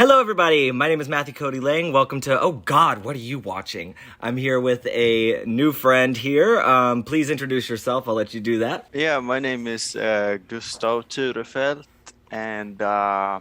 Hello, everybody. My name is Matthew Cody Lang. Welcome to, oh God, what are you watching? I'm here with a new friend here. Please introduce yourself. I'll let you do that. Yeah, my name is Gustav Turefeldt, and I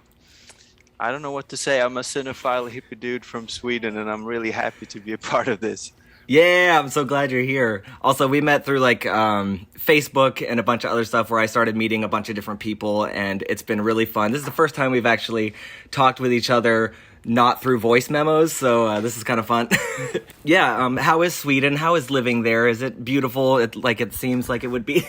don't know what to say. I'm a cinephile hippie dude from Sweden, and I'm really happy to be a part of this. Yeah, I'm so glad you're here. Also, we met through Facebook and a bunch of other stuff where I started meeting a bunch of different people, and it's been really fun. This is the first time we've actually talked with each other, not through voice memos, so this is kind of fun. Yeah, how is Sweden? How is living there? Is it beautiful? It seems like it would be.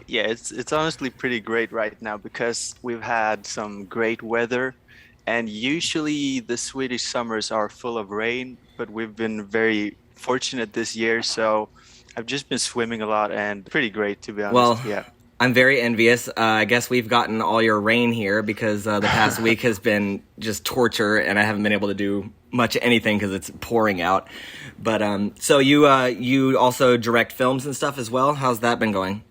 Yeah, it's honestly pretty great right now because we've had some great weather, and usually the Swedish summers are full of rain, but we've been very fortunate this year, so I've just been swimming a lot and pretty great to be honest. Well, Yeah. I'm very envious. I guess we've gotten all your rain here because the past week has been just torture, and I haven't been able to do much anything because it's pouring out. But so you also direct films and stuff as well. How's that been going?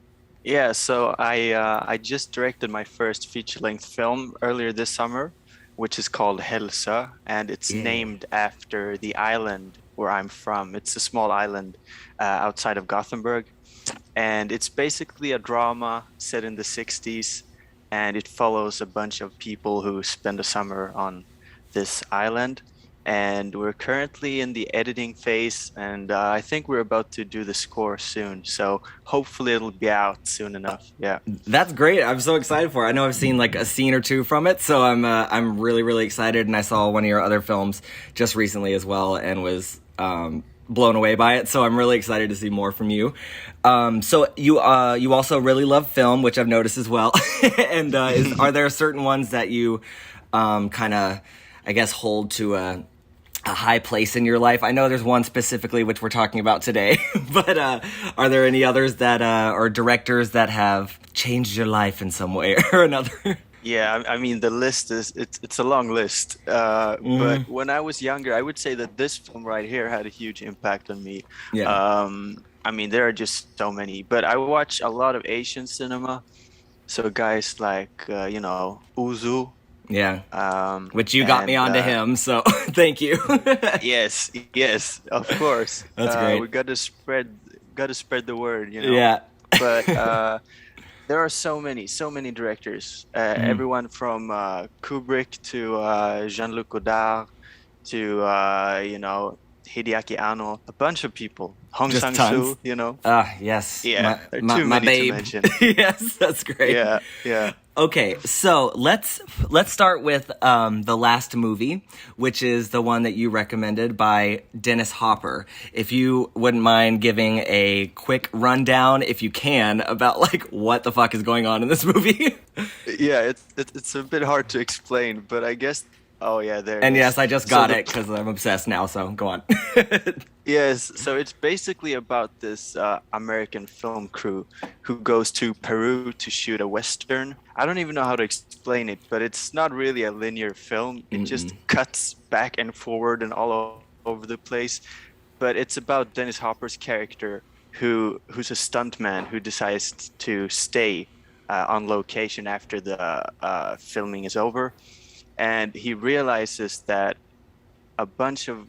Yeah, so I just directed my first feature-length film earlier this summer, which is called Hälsö, and it's Yeah. named after the island where I'm from. It's a small island outside of Gothenburg, and it's basically a drama set in the 60s, and it follows a bunch of people who spend the summer on this island. And we're currently in the editing phase, and I think we're about to do the score soon. So hopefully it'll be out soon enough. Yeah. That's great. I'm so excited for it. I know I've seen like a scene or two from it, so I'm really really excited. And I saw one of your other films just recently as well, and was blown away by it. So I'm really excited to see more from you. So you also really love film, which I've noticed as well. And are there certain ones that you kind of, I guess, hold to a high place in your life? I know there's one specifically which we're talking about today, but are there any others that or directors that have changed your life in some way or another? Yeah, I mean the list is it's a long list. Hmm. But when I was younger, I would say that this film right here had a huge impact on me. Yeah, I mean there are just so many, but I watch a lot of Asian cinema. So guys like Uzu, yeah. Which you got me and onto him, so thank you. yes, yes, of course. That's great. We got to spread the word. Yeah. But there are so many directors. Mhm. Everyone from Kubrick to Jean-Luc Godard to Hideaki Anno, a bunch of people. Hong Just tons. Sang-soo. Ah, yes. Yeah, there are My too my many to babe. mention. Yes, that's great. Yeah, yeah. Okay, so let's start with the last movie, which is the one that you recommended by Dennis Hopper. If you wouldn't mind giving a quick rundown, if you can, about like what the fuck is going on in this movie. Yeah, it's a bit hard to explain, but I guess. Oh yeah, there it And is. yes, I just So got the it because I'm obsessed now. So go on. Yes, so it's basically about this American film crew who goes to Peru to shoot a Western. I don't even know how to explain it, but it's not really a linear film. It just Mm-mm. cuts back and forward and over the place. But it's about Dennis Hopper's character who's a stuntman who decides to stay on location after the filming is over. And he realizes that a bunch of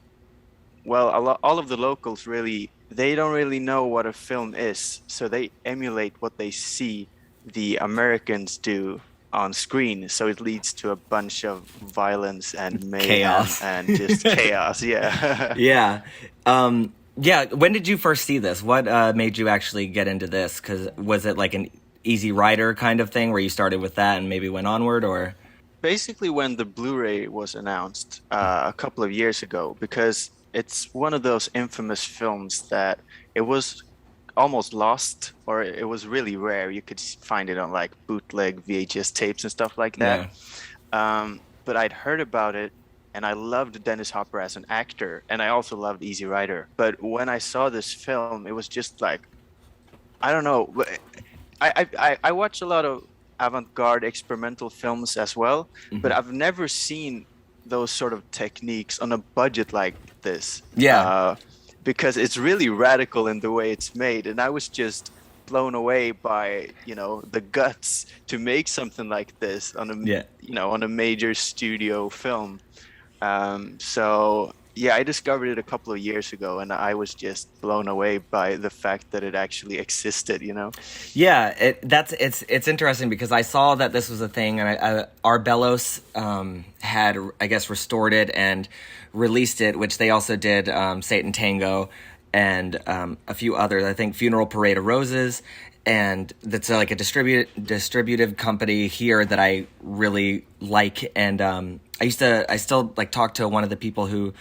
all of the locals really they don't really know what a film is, so they emulate what they see the Americans do on screen. So it leads to a bunch of violence and mayhem Chaos. and just chaos. Yeah. Yeah. Yeah. When did you first see this? What made you actually get into this? Because was it like an Easy Rider kind of thing where you started with that and maybe went onward, or? Basically, when the Blu-ray was announced a couple of years ago, because it's one of those infamous films that it was almost lost, or it was really rare. You could find it on like bootleg VHS tapes and stuff like that. Yeah. But I'd heard about it, and I loved Dennis Hopper as an actor, and I also loved Easy Rider. But when I saw this film, it was just like I don't know. I watch a lot of avant-garde experimental films as well, but Hmm. I've never seen those sort of techniques on a budget like this. Yeah. Because it's really radical in the way it's made, and I was just blown away by, the guts to make something like this on Yeah. on a major studio film. So yeah, I discovered it a couple of years ago, and I was just blown away by the fact that it actually existed. Yeah, it's interesting because I saw that this was a thing, and Arbelos had, I guess, restored it and released it, which they also did Satan Tango and a few others. I think Funeral Parade of Roses, and that's like a distributive company here that I really like. And I still like talk to one of the people who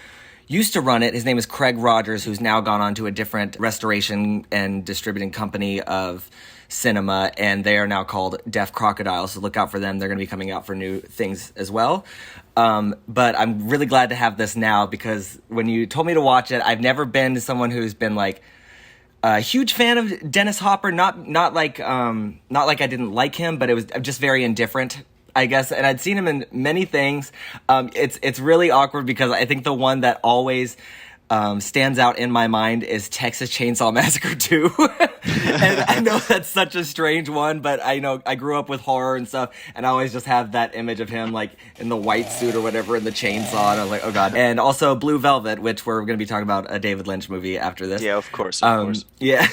used to run it. His name is Craig Rogers, who's now gone on to a different restoration and distributing company of cinema, and they are now called Deaf Crocodile, so look out for them. They're going to be coming out for new things as well. But I'm really glad to have this now, because when you told me to watch it, I've never been someone who's been like a huge fan of Dennis Hopper, not like I didn't like him, but it was just very indifferent, I guess. And I'd seen him in many things. It's really awkward because I think the one that always stands out in my mind is Texas Chainsaw Massacre 2. And I know that's such a strange one, but I know I grew up with horror and stuff, and I always just have that image of him like in the white suit or whatever in the chainsaw, and I was like, oh god. And also Blue Velvet, which we're going to be talking about, a David Lynch movie after this. Yeah, of course, of course. Yeah.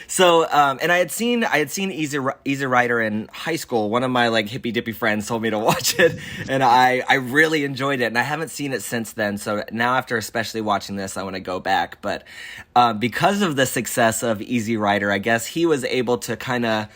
So, and I had seen Easy Rider in high school. One of my like hippy dippy friends told me to watch it, and I really enjoyed it, and I haven't seen it since then. So now, after especially watching this, I want to go back. But because of the success of Easy Rider, I guess he was able to kind of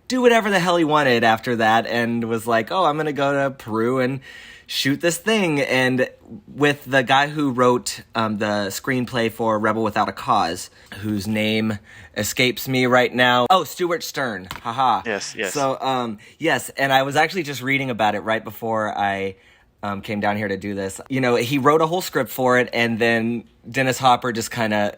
do whatever the hell he wanted after that, and was like, oh, I'm going to go to Peru and shoot this thing. And with the guy who wrote the screenplay for Rebel Without a Cause, whose name escapes me right now. Oh, Stuart Stern. Haha. Yes. So, yes, and I was actually just reading about it right before I came down here to do this. He wrote a whole script for it, and then Dennis Hopper just kind of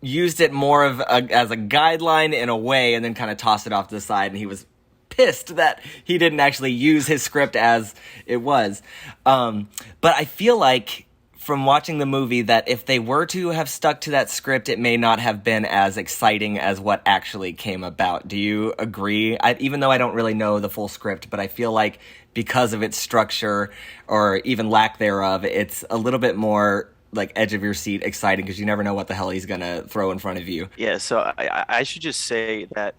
used it more as a guideline in a way, and then kind of tossed it off to the side, and he was pissed that he didn't actually use his script as it was. But I feel like, from watching the movie, that if they were to have stuck to that script, it may not have been as exciting as what actually came about. Do you agree? Even though I don't really know the full script, but I feel like because of its structure, or even lack thereof, it's a little bit more like edge of your seat exciting, because you never know what the hell he's gonna throw in front of you. Yeah, so I should just say that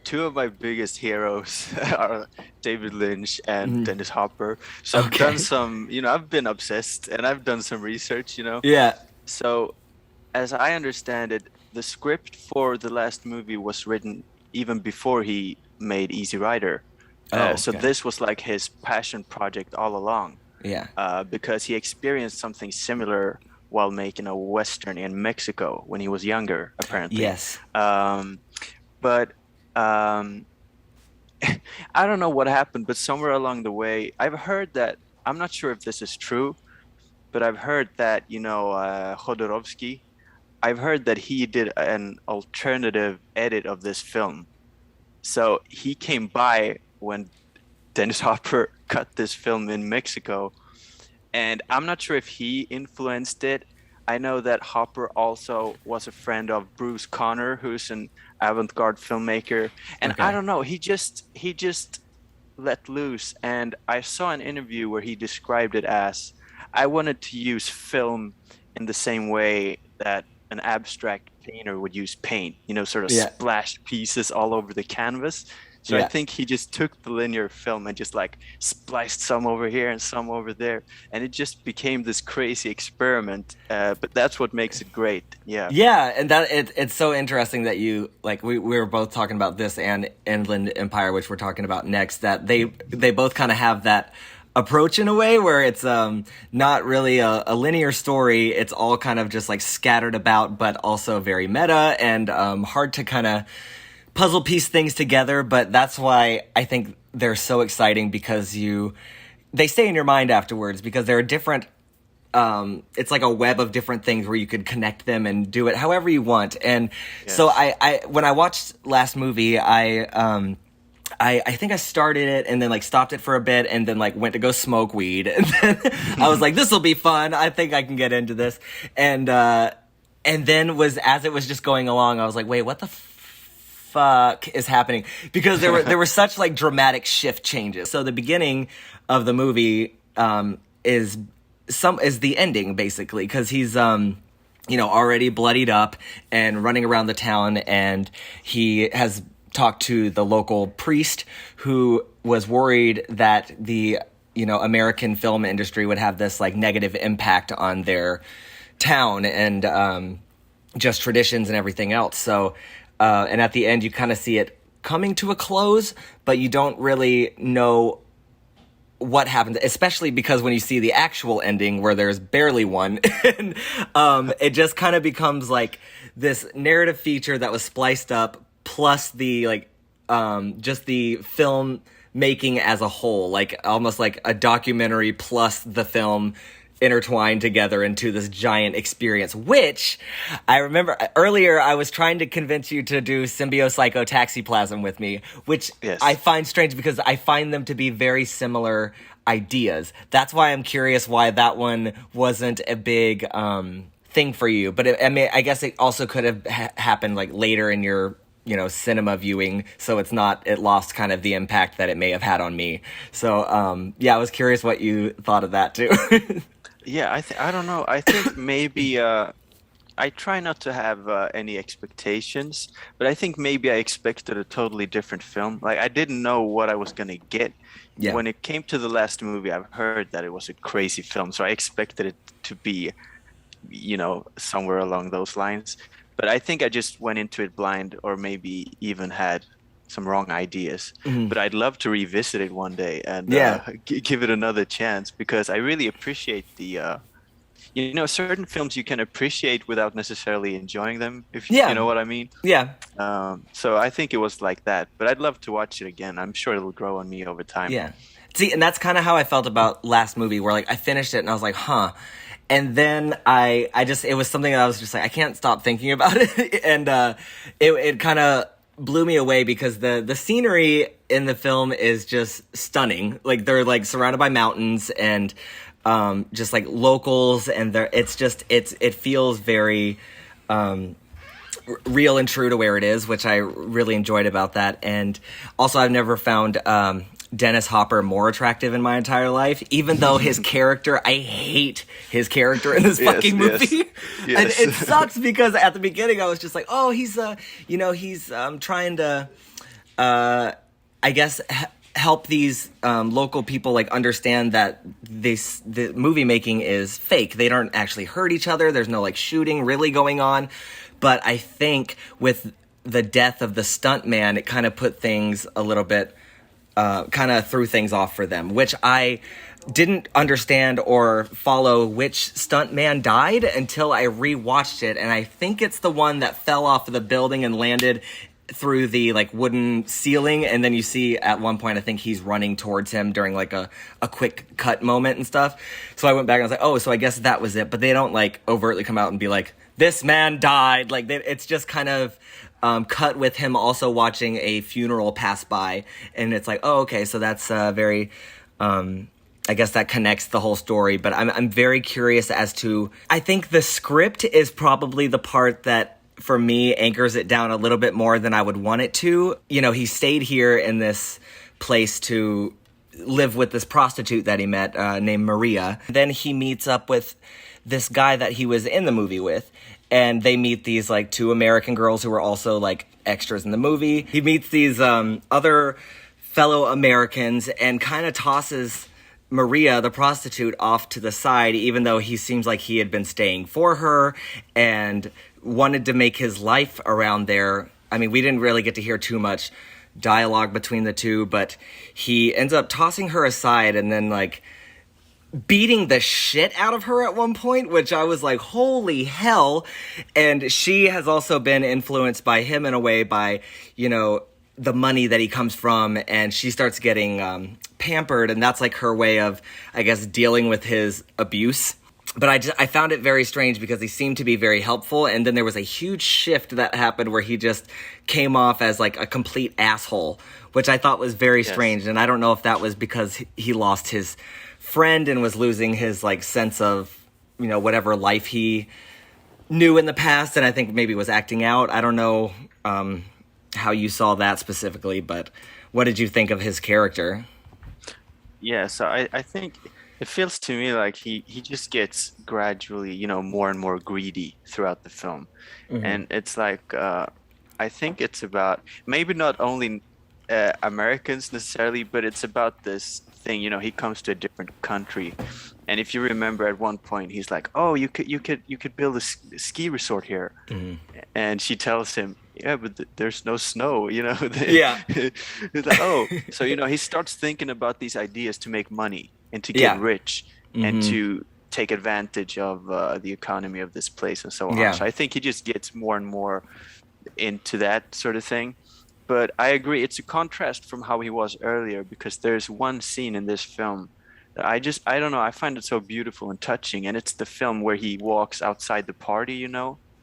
two of my biggest heroes are David Lynch and Dennis Hopper. So I've done some, I've been obsessed, and I've done some research, Yeah. So as I understand it, the script for the last movie was written even before he made Easy Rider. So this was like his passion project all along. Yeah. Because he experienced something similar while making a Western in Mexico when he was younger, apparently. Yes. But I don't know what happened, but somewhere along the way, I've heard that, I'm not sure if this is true, but I've heard that, Jodorowsky, I've heard that he did an alternative edit of this film. So he came by when Dennis Hopper cut this film in Mexico, and I'm not sure if he influenced it. I know that Hopper also was a friend of Bruce Conner, who's an avant-garde filmmaker, and I don't know, he just let loose. And I saw an interview where he described it as, I wanted to use film in the same way that an abstract painter would use paint, sort of splash pieces all over the canvas. So I think he just took the linear film and just like spliced some over here and some over there, and it just became this crazy experiment. But that's what makes it great. Yeah. Yeah, and that it's so interesting that you like we were both talking about this and Inland Empire, which we're talking about next. That they both kind of have that approach in a way where it's not really a linear story. It's all kind of just like scattered about, but also very meta and hard to kind of puzzle piece things together. But that's why I think they're so exciting, because they stay in your mind afterwards, because they're different. It's like a web of different things where you could connect them and do it however you want. And so I when I watched last movie, I think I started it and then like stopped it for a bit and then like went to go smoke weed, and then I was like, this will be fun. I think I can get into this. And then as it was just going along, I was like, wait, what the fuck fuck is happening? Because there were such like dramatic shift changes. So the beginning of the movie is the ending basically, because he's already bloodied up and running around the town, and he has talked to the local priest who was worried that the American film industry would have this like negative impact on their town and just traditions and everything else. So and at the end you kind of see it coming to a close, but you don't really know what happened, especially because when you see the actual ending where there's barely one, and it just kind of becomes like this narrative feature that was spliced up, plus the like just the film making as a whole, like almost like a documentary plus the film intertwined together into this giant experience, which I remember earlier I was trying to convince you to do Symbiopsychotaxiplasm with me, which Yes. I find strange because I find them to be very similar ideas. That's why I'm curious why that one wasn't a big thing for you. But I guess it also could have happened like later in your cinema viewing, so it lost kind of the impact that it may have had on me. So I was curious what you thought of that too. Yeah, I don't know. I think maybe I try not to have any expectations, but I think maybe I expected a totally different film. Like I didn't know what I was gonna get. Yeah. When it came to the last movie, I've heard that it was a crazy film, so I expected it to be, somewhere along those lines. But I think I just went into it blind, or maybe even had some wrong ideas. Mm-hmm. But I'd love to revisit it one day and give it another chance, because I really appreciate the certain films you can appreciate without necessarily enjoying them, if you know what I mean. Yeah. So I think it was like that, but I'd love to watch it again. I'm sure it'll grow on me over time. Yeah. See, and that's kind of how I felt about last movie, where like I finished it and I was like, huh. And then it was something that I was just like, I can't stop thinking about it. And it kind of blew me away because the scenery in the film is just stunning. Like they're like surrounded by mountains and just like locals, and it feels very real and true to where it is, which I really enjoyed about that. And also I've never found Dennis Hopper more attractive in my entire life, even though his character, I hate his character in this fucking movie. Yes. And it sucks because at the beginning I was just like, oh, he's trying to I guess help these local people like understand that the movie making is fake. They don't actually hurt each other. There's no like shooting really going on. But I think with the death of the stuntman, it kind of put things a little bit kind of threw things off for them, which I didn't understand or follow which stuntman died until I rewatched it, and I think it's the one that fell off of the building and landed through the like wooden ceiling, and then you see at one point I think he's running towards him during like a quick cut moment and stuff. So I went back and I was like, oh, so I guess that was it. But they don't like overtly come out and be like, this man died. Like it's just kind of cut with him also watching a funeral pass by, and it's like, oh, okay, so that's very I guess that connects the whole story. But I'm very curious as to, I think the script is probably the part that for me anchors it down a little bit more than I would want it to. He stayed here in this place to live with this prostitute that he met named Maria. Then he meets up with this guy that he was in the movie with, and they meet these like two American girls who were also like extras in the movie. He meets these other fellow Americans and kind of tosses Maria, the prostitute, off to the side, even though he seems like he had been staying for her and wanted to make his life around there. I mean, we didn't really get to hear too much dialogue between the two, but he ends up tossing her aside and then like beating the shit out of her at one point, which I was like, holy hell. And she has also been influenced by him in a way by, the money that he comes from, and she starts getting pampered, and that's like her way of, I guess, dealing with his abuse. But I found it very strange because he seemed to be very helpful, and then there was a huge shift that happened where he just came off as like a complete asshole, which I thought was very strange. And I don't know if that was because he lost his friend and was losing his like sense of, whatever life he knew in the past, and I think maybe was acting out. I don't know how you saw that specifically, but what did you think of his character? Yeah, so I think it feels to me like he just gets gradually, more and more greedy throughout the film. Mm-hmm. And it's like I think it's about maybe not only Americans necessarily, but it's about this thing, he comes to a different country. And if you remember at one point he's like, "Oh, you could build a ski resort here." Mm-hmm. And she tells him, "Yeah, but there's no snow, Yeah. He's like, "Oh." So, he starts thinking about these ideas to make money and to get Yeah. rich and Mm-hmm. to take advantage of the economy of this place and so on. Yeah. So I think he just gets more and more into that sort of thing. But I agree, it's a contrast from how he was earlier because there's one scene in this film that I don't know, I find it so beautiful and touching. And it's the film where he walks outside the party,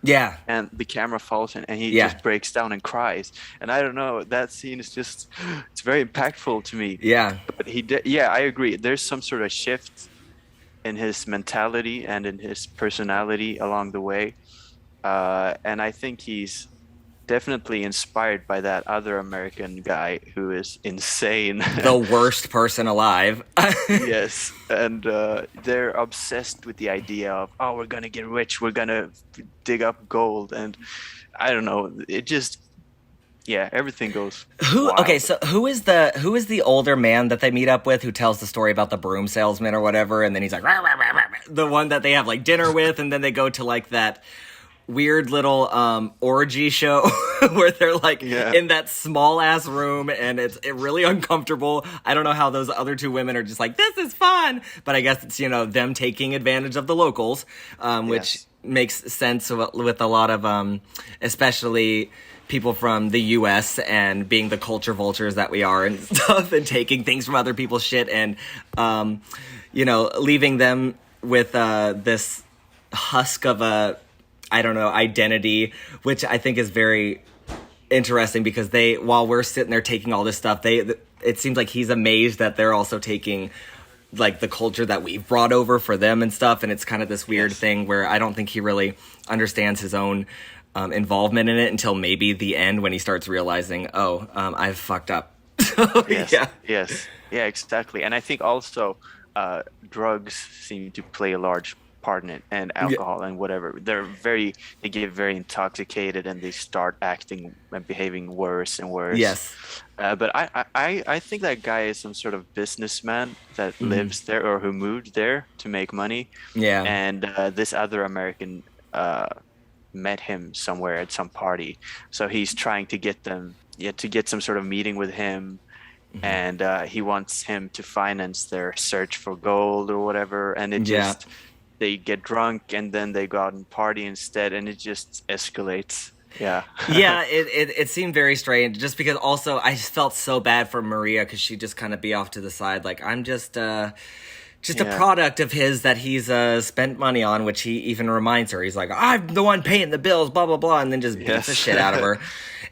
Yeah. and the camera follows him and he Yeah. just breaks down and cries. And I don't know, that scene is just, it's very impactful to me. Yeah. But he did, yeah, I agree. There's some sort of shift in his mentality and in his personality along the way. And I think he's definitely inspired by that other American guy who is insane. The worst person alive. Yes, and they're obsessed with the idea of, oh, we're gonna get rich, we're gonna dig up gold, and I don't know, it just, yeah, everything goes Okay, wild. so who is the older man that they meet up with who tells the story about the broom salesman or whatever, and then he's like, "Rah, rah, rah, rah, rah," the one that they have like dinner with, and then they go to like that weird little orgy show where they're like Yeah. in that small ass room and it's really uncomfortable. I don't know how those other two women are just like, this is fun, but I guess it's them taking advantage of the locals, which Yes. makes sense with a lot of especially people from the US and being the culture vultures that we are and stuff, and taking things from other people's shit and leaving them with this husk of a, I don't know, identity, which I think is very interesting because while we're sitting there taking all this stuff, it seems like he's amazed that they're also taking like the culture that we've brought over for them and stuff. And it's kind of this weird Yes. thing where I don't think he really understands his own involvement in it until maybe the end when he starts realizing, I've fucked up. So, Yes, yeah. yes, yeah, exactly. And I think also drugs seem to play a large part in it, and Yeah. alcohol and whatever. They get very intoxicated and they start acting and behaving worse and worse. Yes. But I think that guy is some sort of businessman that lives there or who moved there to make money. Yeah. And this other American met him somewhere at some party. So he's trying to get them, yeah, to get some sort of meeting with him. And he wants him to finance their search for gold or whatever. And it Yeah. just, they get drunk and then they go out and party instead. And it just escalates. Yeah. Yeah, it seemed very strange just because also I just felt so bad for Maria because she'd just kind of be off to the side like, I'm just a Yeah. product of his that he's spent money on, which he even reminds her. He's like, I'm the one paying the bills, blah, blah, blah, and then just beats Yes. the shit out of her.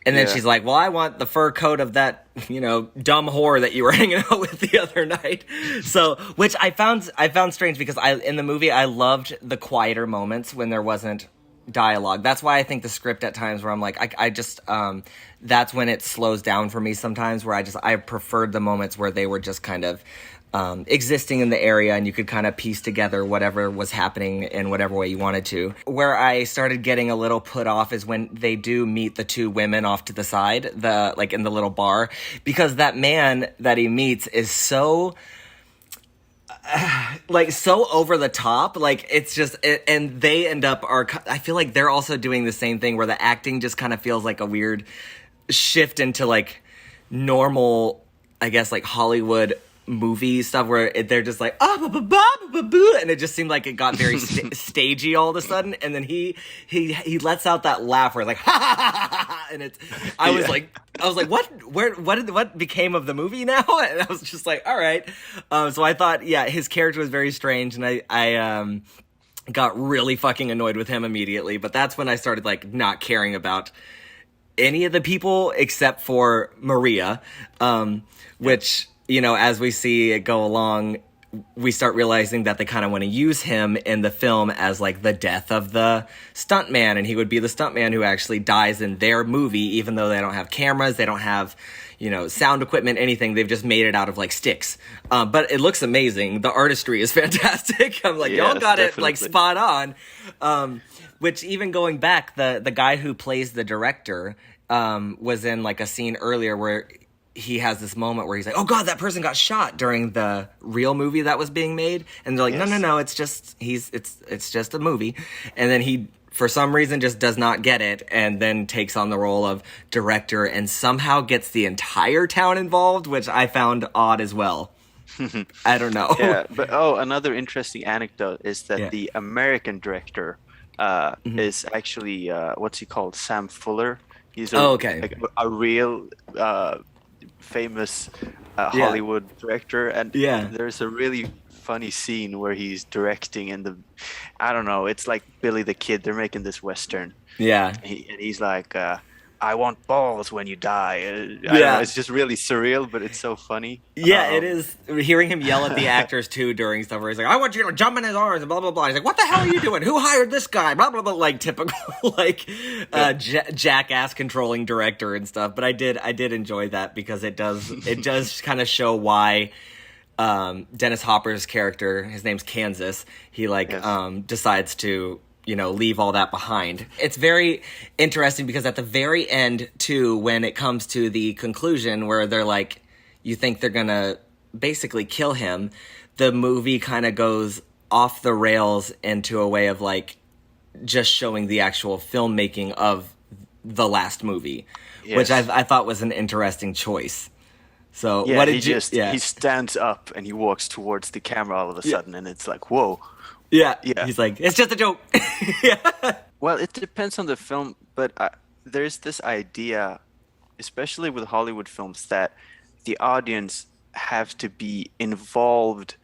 And then Yeah. she's like, well, I want the fur coat of that, dumb whore that you were hanging out with the other night. So, which I found strange because in the movie, I loved the quieter moments when there wasn't dialogue. That's why I think the script at times where I'm like, I just, that's when it slows down for me sometimes where I preferred the moments where they were just kind of, existing in the area and you could kind of piece together whatever was happening in whatever way you wanted to. Where I started getting a little put off is when they do meet the two women off to the side, like in the little bar, because that man that he meets is so so over the top, like it's just and they end up I feel like they're also doing the same thing where the acting just kind of feels like a weird shift into like normal, I guess, like Hollywood movie stuff where they're just like and it just seemed like it got very stagey all of a sudden, and then he lets out that laugh where like ha ha ha ha ha, and it's I was like what became of the movie now, and I was just like all right, so I thought his character was very strange, and I got really fucking annoyed with him immediately, but that's when I started like not caring about any of the people except for Maria, which as we see it go along, we start realizing that they kind of want to use him in the film as like the death of the stuntman, and he would be the stuntman who actually dies in their movie, even though they don't have cameras, they don't have, you know, sound equipment, anything. They've just made it out of like sticks. But it looks amazing. The artistry is fantastic. I'm like, y'all got it like spot on. Which even going back, the guy who plays the director was in like a scene earlier where he has this moment where he's like, oh God, that person got shot during the real movie that was being made. And they're like, no, it's just, it's just a movie. And then he, for some reason, just does not get it and then takes on the role of director and somehow gets the entire town involved, which I found odd as well. I don't know. Yeah, but another interesting anecdote is that the American director is actually, what's he called? Sam Fuller. He's a real famous Hollywood director, and there's a really funny scene where he's directing in the, I don't know, it's like Billy the Kid. They're making this Western. Yeah. And he's like, I want balls when you die. I don't know, it's just really surreal, but it's so funny. Yeah, it is. Hearing him yell at the actors too during stuff where he's like, I want you to jump in his arms and blah, blah, blah. He's like, what the hell are you doing? Who hired this guy? Blah, blah, blah. Like typical, like jackass controlling director and stuff. But I did enjoy that because it does kind of show why Dennis Hopper's character, his name's Kansas, he decides to, you know, leave all that behind. It's very interesting because at the very end, too, when it comes to the conclusion where they're like, you think they're gonna basically kill him, the movie kind of goes off the rails into a way of like just showing the actual filmmaking of the last movie, which I thought was an interesting choice. So what did he stands up and he walks towards the camera all of a sudden, and it's like, whoa. Yeah. He's like, it's just a joke. Well, it depends on the film, but there's this idea, especially with Hollywood films, that the audience have to be involved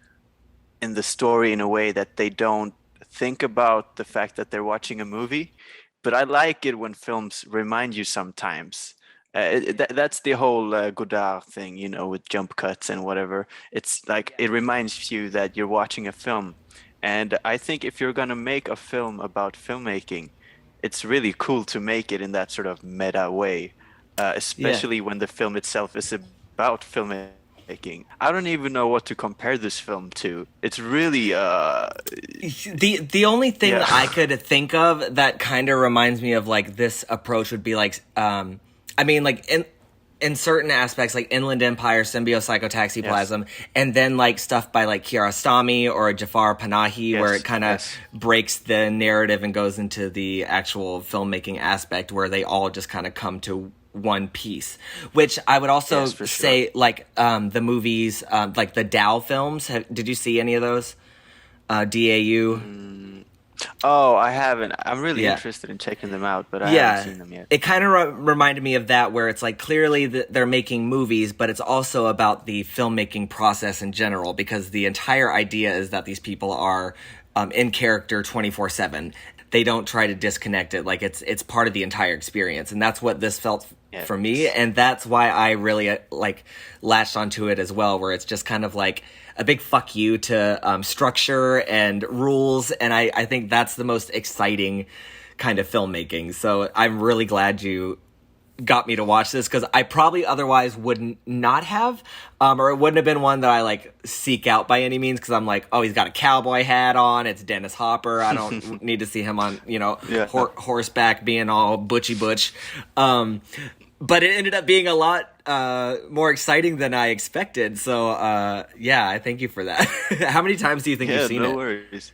in the story in a way that they don't think about the fact that they're watching a movie. But I like it when films remind you sometimes. That's the whole Godard thing, you know, with jump cuts and whatever. It's like it reminds you that you're watching a film. And I think if you're going to make a film about filmmaking, it's really cool to make it in that sort of meta way, especially when the film itself is about filmmaking. I don't even know what to compare this film to. It's really... The only thing I could think of that kind of reminds me of like this approach would be like... I mean, like... in certain aspects, like Inland Empire, Symbio-Psychotaxiplasm, and then like stuff by like Kiarostami or Jafar Panahi, where it kind of breaks the narrative and goes into the actual filmmaking aspect, where they all just kind of come to one piece. Which I would also say, like the movies, like the Dow films. Did you see any of those? DAU. Oh, I haven't. I'm really interested in checking them out, but I haven't seen them yet. It kind of reminded me of that, where it's like clearly they're making movies, but it's also about the filmmaking process in general, because the entire idea is that these people are in character 24/7. They don't try to disconnect it. Like it's part of the entire experience, and that's what this felt for me, and that's why I really like latched onto it as well, where it's just kind of like a big fuck you to structure and rules, and I think that's the most exciting kind of filmmaking. So I'm really glad you got me to watch this, because I probably otherwise would not have, or it wouldn't have been one that I like seek out by any means, because I'm like, oh, he's got a cowboy hat on, it's Dennis Hopper, I don't need to see him on, you know, horseback being all butchy butch. But it ended up being a lot more exciting than I expected. So, I thank you for that. How many times do you think you've seen it? No worries.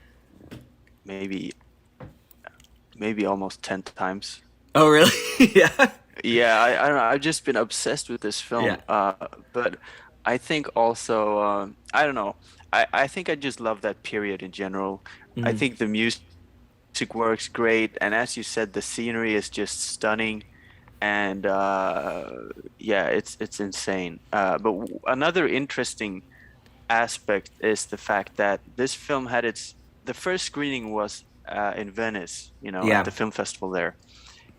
Maybe almost 10 times. Oh, really? Yeah, I don't know. I've just been obsessed with this film. But I think also, I don't know. I think I just love that period in general. I think the music works great. And as you said, the scenery is just stunning. And it's insane. But another interesting aspect is the fact that this film had the first screening was in Venice, you know, at the film festival there.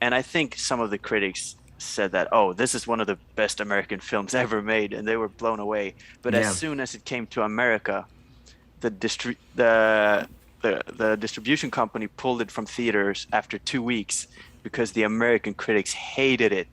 And I think some of the critics said that, oh, this is one of the best American films ever made, and they were blown away. But as soon as it came to America, the distribution company pulled it from theaters after 2 weeks because the American critics hated it.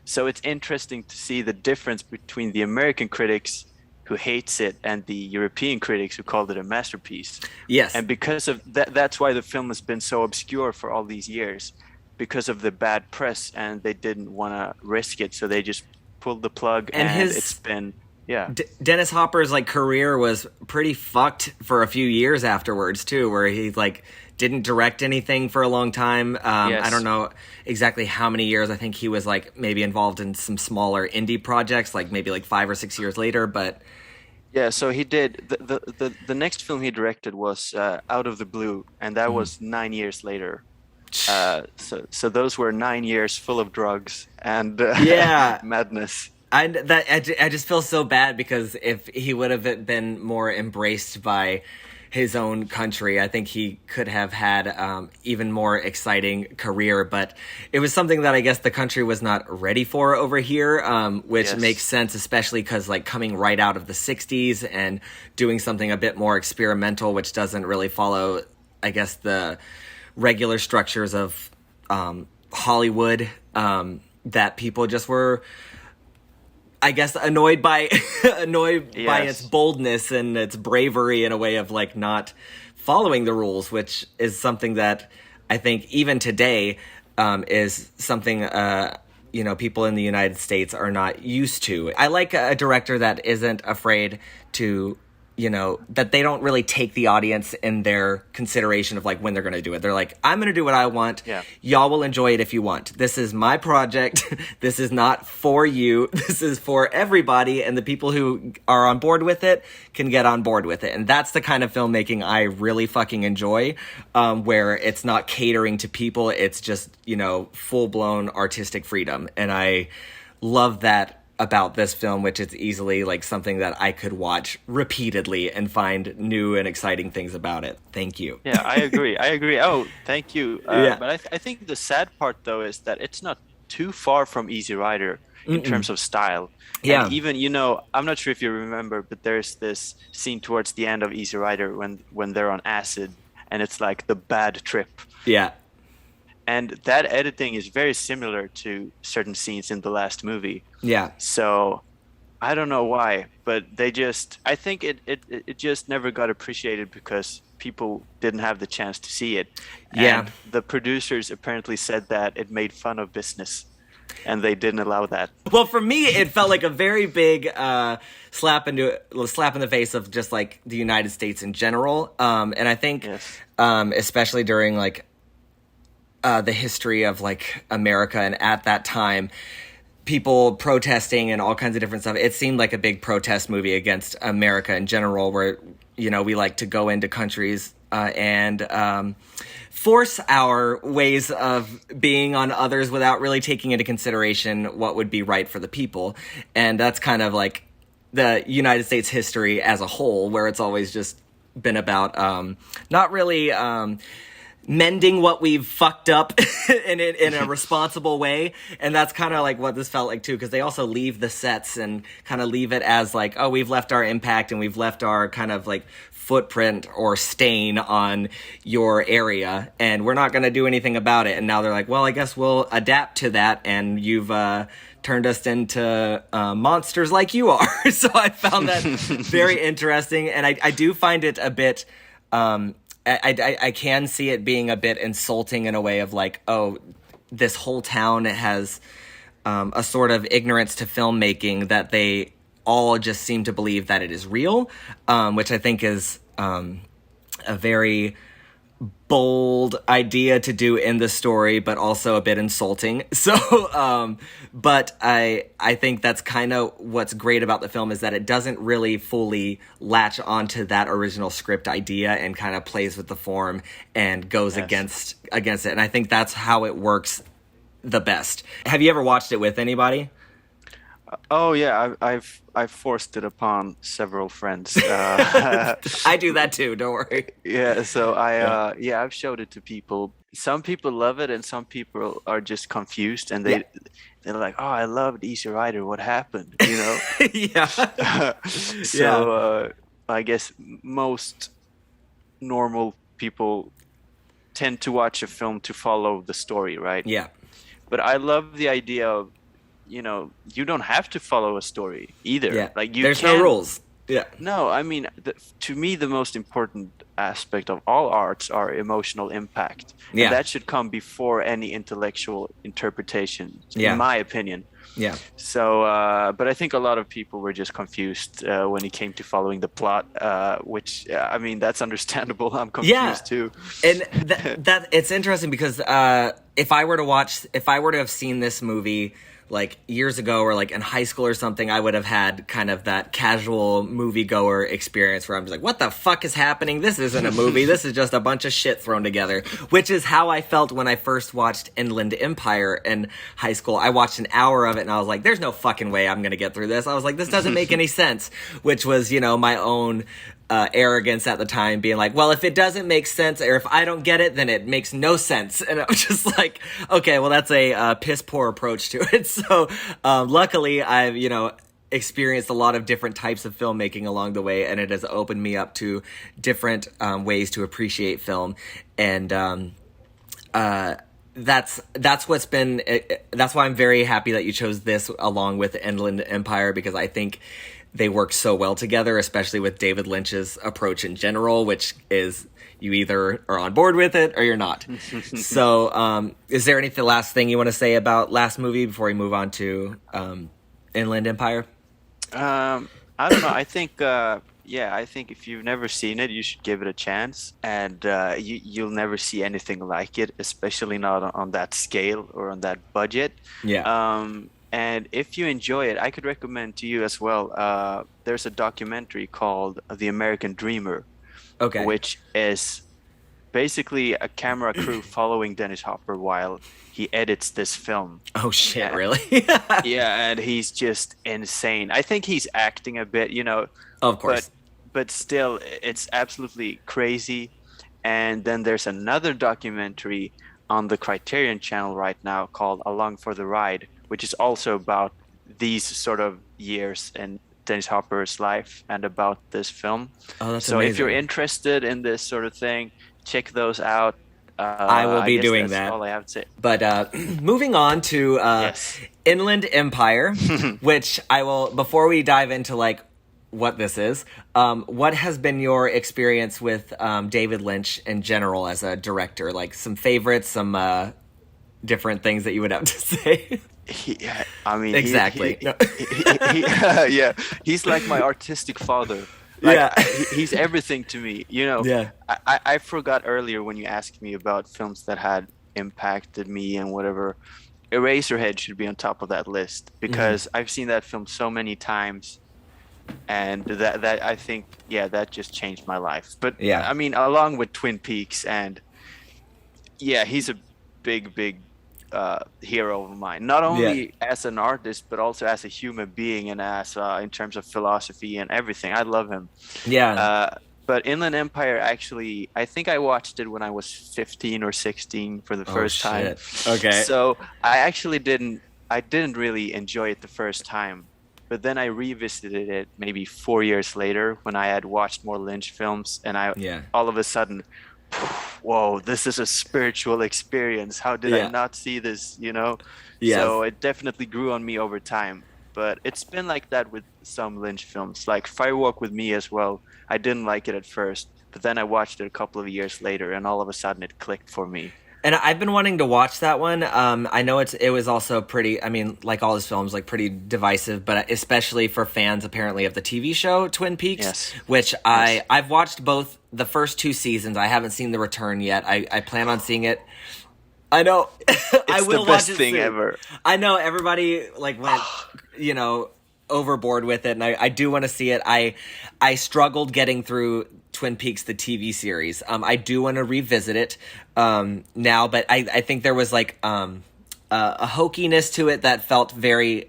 So it's interesting to see the difference between the American critics who hates it and the European critics who called it a masterpiece. Yes. And because of that, that's why the film has been so obscure for all these years, because of the bad press, and they didn't want to risk it, so they just pulled the plug, and it's been, yeah. Dennis Hopper's like career was pretty fucked for a few years afterwards too, where he like didn't direct anything for a long time. Yes. I don't know exactly how many years. I think he was like maybe involved in some smaller indie projects, like maybe like 5 or 6 years later. But Yeah, so he did the next film he directed was Out of the Blue, and that was 9 years later. So those were 9 years full of drugs and Yeah. madness. I just feel so bad because if he would have been more embraced by his own country, I think he could have had even more exciting career. But it was something that I guess the country was not ready for over here, which Yes. makes sense, especially because like coming right out of the 60s and doing something a bit more experimental, which doesn't really follow, I guess, the regular structures of Hollywood, that people just were, I guess, annoyed by by its boldness and its bravery in a way of like not following the rules, which is something that I think even today is something people in the United States are not used to. I like a director that isn't afraid to, that they don't really take the audience in their consideration of like when they're going to do it. They're like, I'm going to do what I want. Yeah. Y'all will enjoy it if you want. This is my project. This is not for you. This is for everybody. And the people who are on board with it can get on board with it. And that's the kind of filmmaking I really fucking enjoy, where it's not catering to people. It's just, full blown artistic freedom. And I love that about this film, which is easily like something that I could watch repeatedly and find new and exciting things about it. Thank you. Yeah, I agree. Oh, thank you. Yeah. But I think the sad part, though, is that it's not too far from Easy Rider in terms of style. Yeah. And even, I'm not sure if you remember, but there's this scene towards the end of Easy Rider when they're on acid, and it's like the bad trip. Yeah. And that editing is very similar to certain scenes in the last movie. Yeah. So I don't know why, but I think it just never got appreciated because people didn't have the chance to see it. Yeah. And the producers apparently said that it made fun of business, and they didn't allow that. Well, for me, it felt like a very big slap in the face of just like the United States in general. And I think, Yes. Especially during like the history of like America, and at that time, people protesting and all kinds of different stuff. It seemed like a big protest movie against America in general, where we like to go into countries and force our ways of being on others without really taking into consideration what would be right for the people. And that's kind of like the United States history as a whole, where it's always just been about not really mending what we've fucked up in a responsible way. And that's kind of like what this felt like too, because they also leave the sets and kind of leave it as like, oh, we've left our impact and we've left our kind of like footprint or stain on your area, and we're not going to do anything about it. And now they're like, well, I guess we'll adapt to that, and you've turned us into monsters like you are. So I found that very interesting, and I do find it a bit I can see it being a bit insulting in a way of like, oh, this whole town has a sort of ignorance to filmmaking that they all just seem to believe that it is real, which I think is a very bold idea to do in the story, but also a bit insulting. So, but I think that's kind of what's great about the film, is that it doesn't really fully latch onto that original script idea and kind of plays with the form and goes against it. And I think that's how it works the best. Have you ever watched it with anybody? Oh yeah, I've forced it upon several friends. I do that too. Don't worry. Yeah, so I've showed it to people. Some people love it, and some people are just confused, and they're like, "Oh, I loved Easy Rider. What happened?" Yeah. So I guess most normal people tend to watch a film to follow the story, right? Yeah. But I love the idea of, you don't have to follow a story either. Yeah. Like you There's no can. rules. Yeah. No, I mean, to me, the most important aspect of all arts are emotional impact, and Yeah. that should come before any intellectual interpretation, in Yeah. my opinion. Yeah. So, but I think a lot of people were just confused when it came to following the plot, which, I mean, that's understandable. I'm Yeah. confused too. And that it's interesting because if I were to have seen this movie like years ago or like in high school or something, I would have had kind of that casual moviegoer experience where I'm just like, what the fuck is happening? This isn't a movie. This is just a bunch of shit thrown together, which is how I felt when I first watched Inland Empire in high school. I watched an hour of it and I was like, there's no fucking way I'm going to get through this. I was like, this doesn't make any sense, which was, my own arrogance at the time, being like, well, if it doesn't make sense or if I don't get it, then it makes no sense. And I'm just like, okay, well, that's a piss poor approach to it. So luckily, I've experienced a lot of different types of filmmaking along the way, and it has opened me up to different ways to appreciate film. And that's what's been. That's why I'm very happy that you chose this along with Inland Empire, because I think they work so well together, especially with David Lynch's approach in general, which is you either are on board with it or you're not. So, is there anything last thing you want to say about last movie before we move on to Inland Empire? I don't know. I think, I think if you've never seen it, you should give it a chance, and you'll never see anything like it, especially not on that scale or on that budget. Yeah. And if you enjoy it, I could recommend to you as well. There's a documentary called The American Dreamer, Okay. which is basically a camera crew following Dennis Hopper while he edits this film. Oh shit! Yeah. Really? Yeah, and he's just insane. I think he's acting a bit, Of course. but still, it's absolutely crazy. And then there's another documentary on the Criterion Channel right now called Along for the Ride, which is also about these sort of years in Dennis Hopper's life and about this film. Oh, that's so amazing. if you're interested in this sort of thing, check those out. I will be guess doing that's that. all I have to say. But moving on to Yes. Inland Empire, which I will, before we dive into like what this is, what has been your experience with David Lynch in general as a director? Like some favorites, some different things that you would have to say? I mean, Exactly. yeah, he's like my artistic father. Like, Yeah. he's everything to me. Yeah. I forgot earlier when you asked me about films that had impacted me and whatever. Eraserhead should be on top of that list because I've seen that film so many times, and that I think that just changed my life. But Yeah. I mean, along with Twin Peaks, and he's a big hero of mine, not only as an artist but also as a human being and as in terms of philosophy and everything. I love him. But Inland Empire, actually, I think I watched it when I was 15 or 16 for the first time. Okay. So I didn't really enjoy it the first time, but then I revisited it maybe 4 years later when I had watched more Lynch films, and all of a sudden, whoa, this is a spiritual experience. How did I not see this, Yes. So it definitely grew on me over time. But it's been like that with some Lynch films, like Firewalk with Me as well. I didn't like it at first, but then I watched it a couple of years later, and all of a sudden it clicked for me. And I've been wanting to watch that one. I know it was also pretty, I mean, like all his films, like pretty divisive, but especially for fans apparently of the TV show Twin Peaks, which I've watched both the first 2 seasons. I haven't seen The Return yet. I plan on seeing it. I know. I will the best watch it thing soon. ever. I know everybody like went, overboard with it, and I do want to see it. I struggled getting through Twin Peaks, the TV series. I do want to revisit it now, but I think there was like a hokiness to it that felt very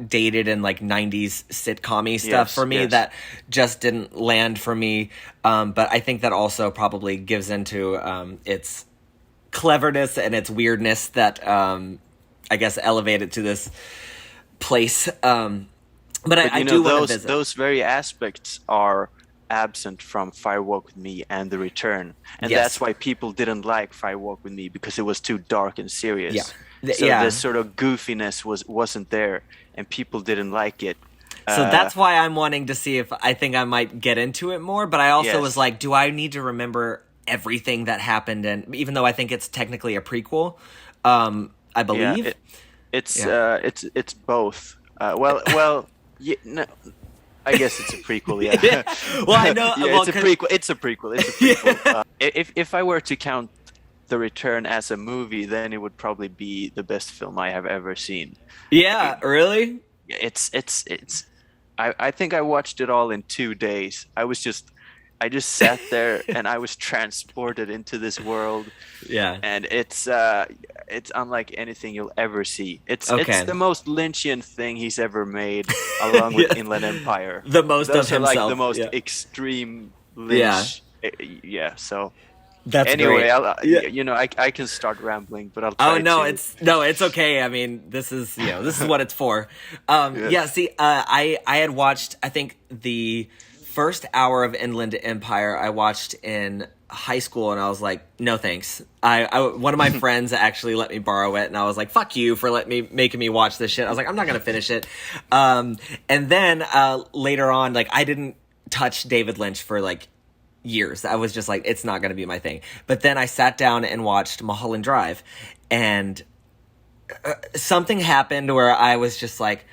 dated and like 90s sitcom-y stuff for me that just didn't land for me. But I think that also probably gives into its cleverness and its weirdness that I guess elevate it to this place. But I do want to visit. Those very aspects are absent from Fire Walk with Me and The Return, and that's Yes. why people didn't like Fire Walk with Me, because it was too dark and Yeah. serious. So this Yeah. sort of goofiness wasn't there, and people didn't like it. So Uh, that's why I'm wanting to see if I think I might get into it more. But I also was yes. like, do I need to remember everything that happened? And even though I think it's technically a prequel, I Yeah, believe. Yeah. it's both. Yeah, no, I guess it's a prequel. Yeah, Yeah. Well, I know. yeah, Well, it's a 'cause- prequel. It's a prequel. It's a prequel. If I were to count The Return as a movie, then it would probably be the best film I have ever seen. yeah. Really. It's. I think I watched it all in 2 days. I just sat there and I was transported into this world, Yeah. and it's unlike anything you'll ever see. It's Okay. the most Lynchian thing he's ever made, along with Yeah. Inland Empire. The most Those of are like himself. the most Yeah. extreme Yeah. Lynch. Yeah. So That's anyway, great. Yeah. I can start rambling, but I'll Oh try no, to. it's okay. I mean, this is this is what it's for. Yeah. Yeah. See, I had watched I think the first hour of Inland Empire I watched in high school, and I was like, no thanks. One of my friends actually let me borrow it, and I was like, fuck you for making me watch this shit. I was like, I'm not gonna finish it. And then later on, like I didn't touch David Lynch for like years. I was just like, it's not going to be my thing. But then I sat down and watched Mulholland Drive, and something happened where I was just like,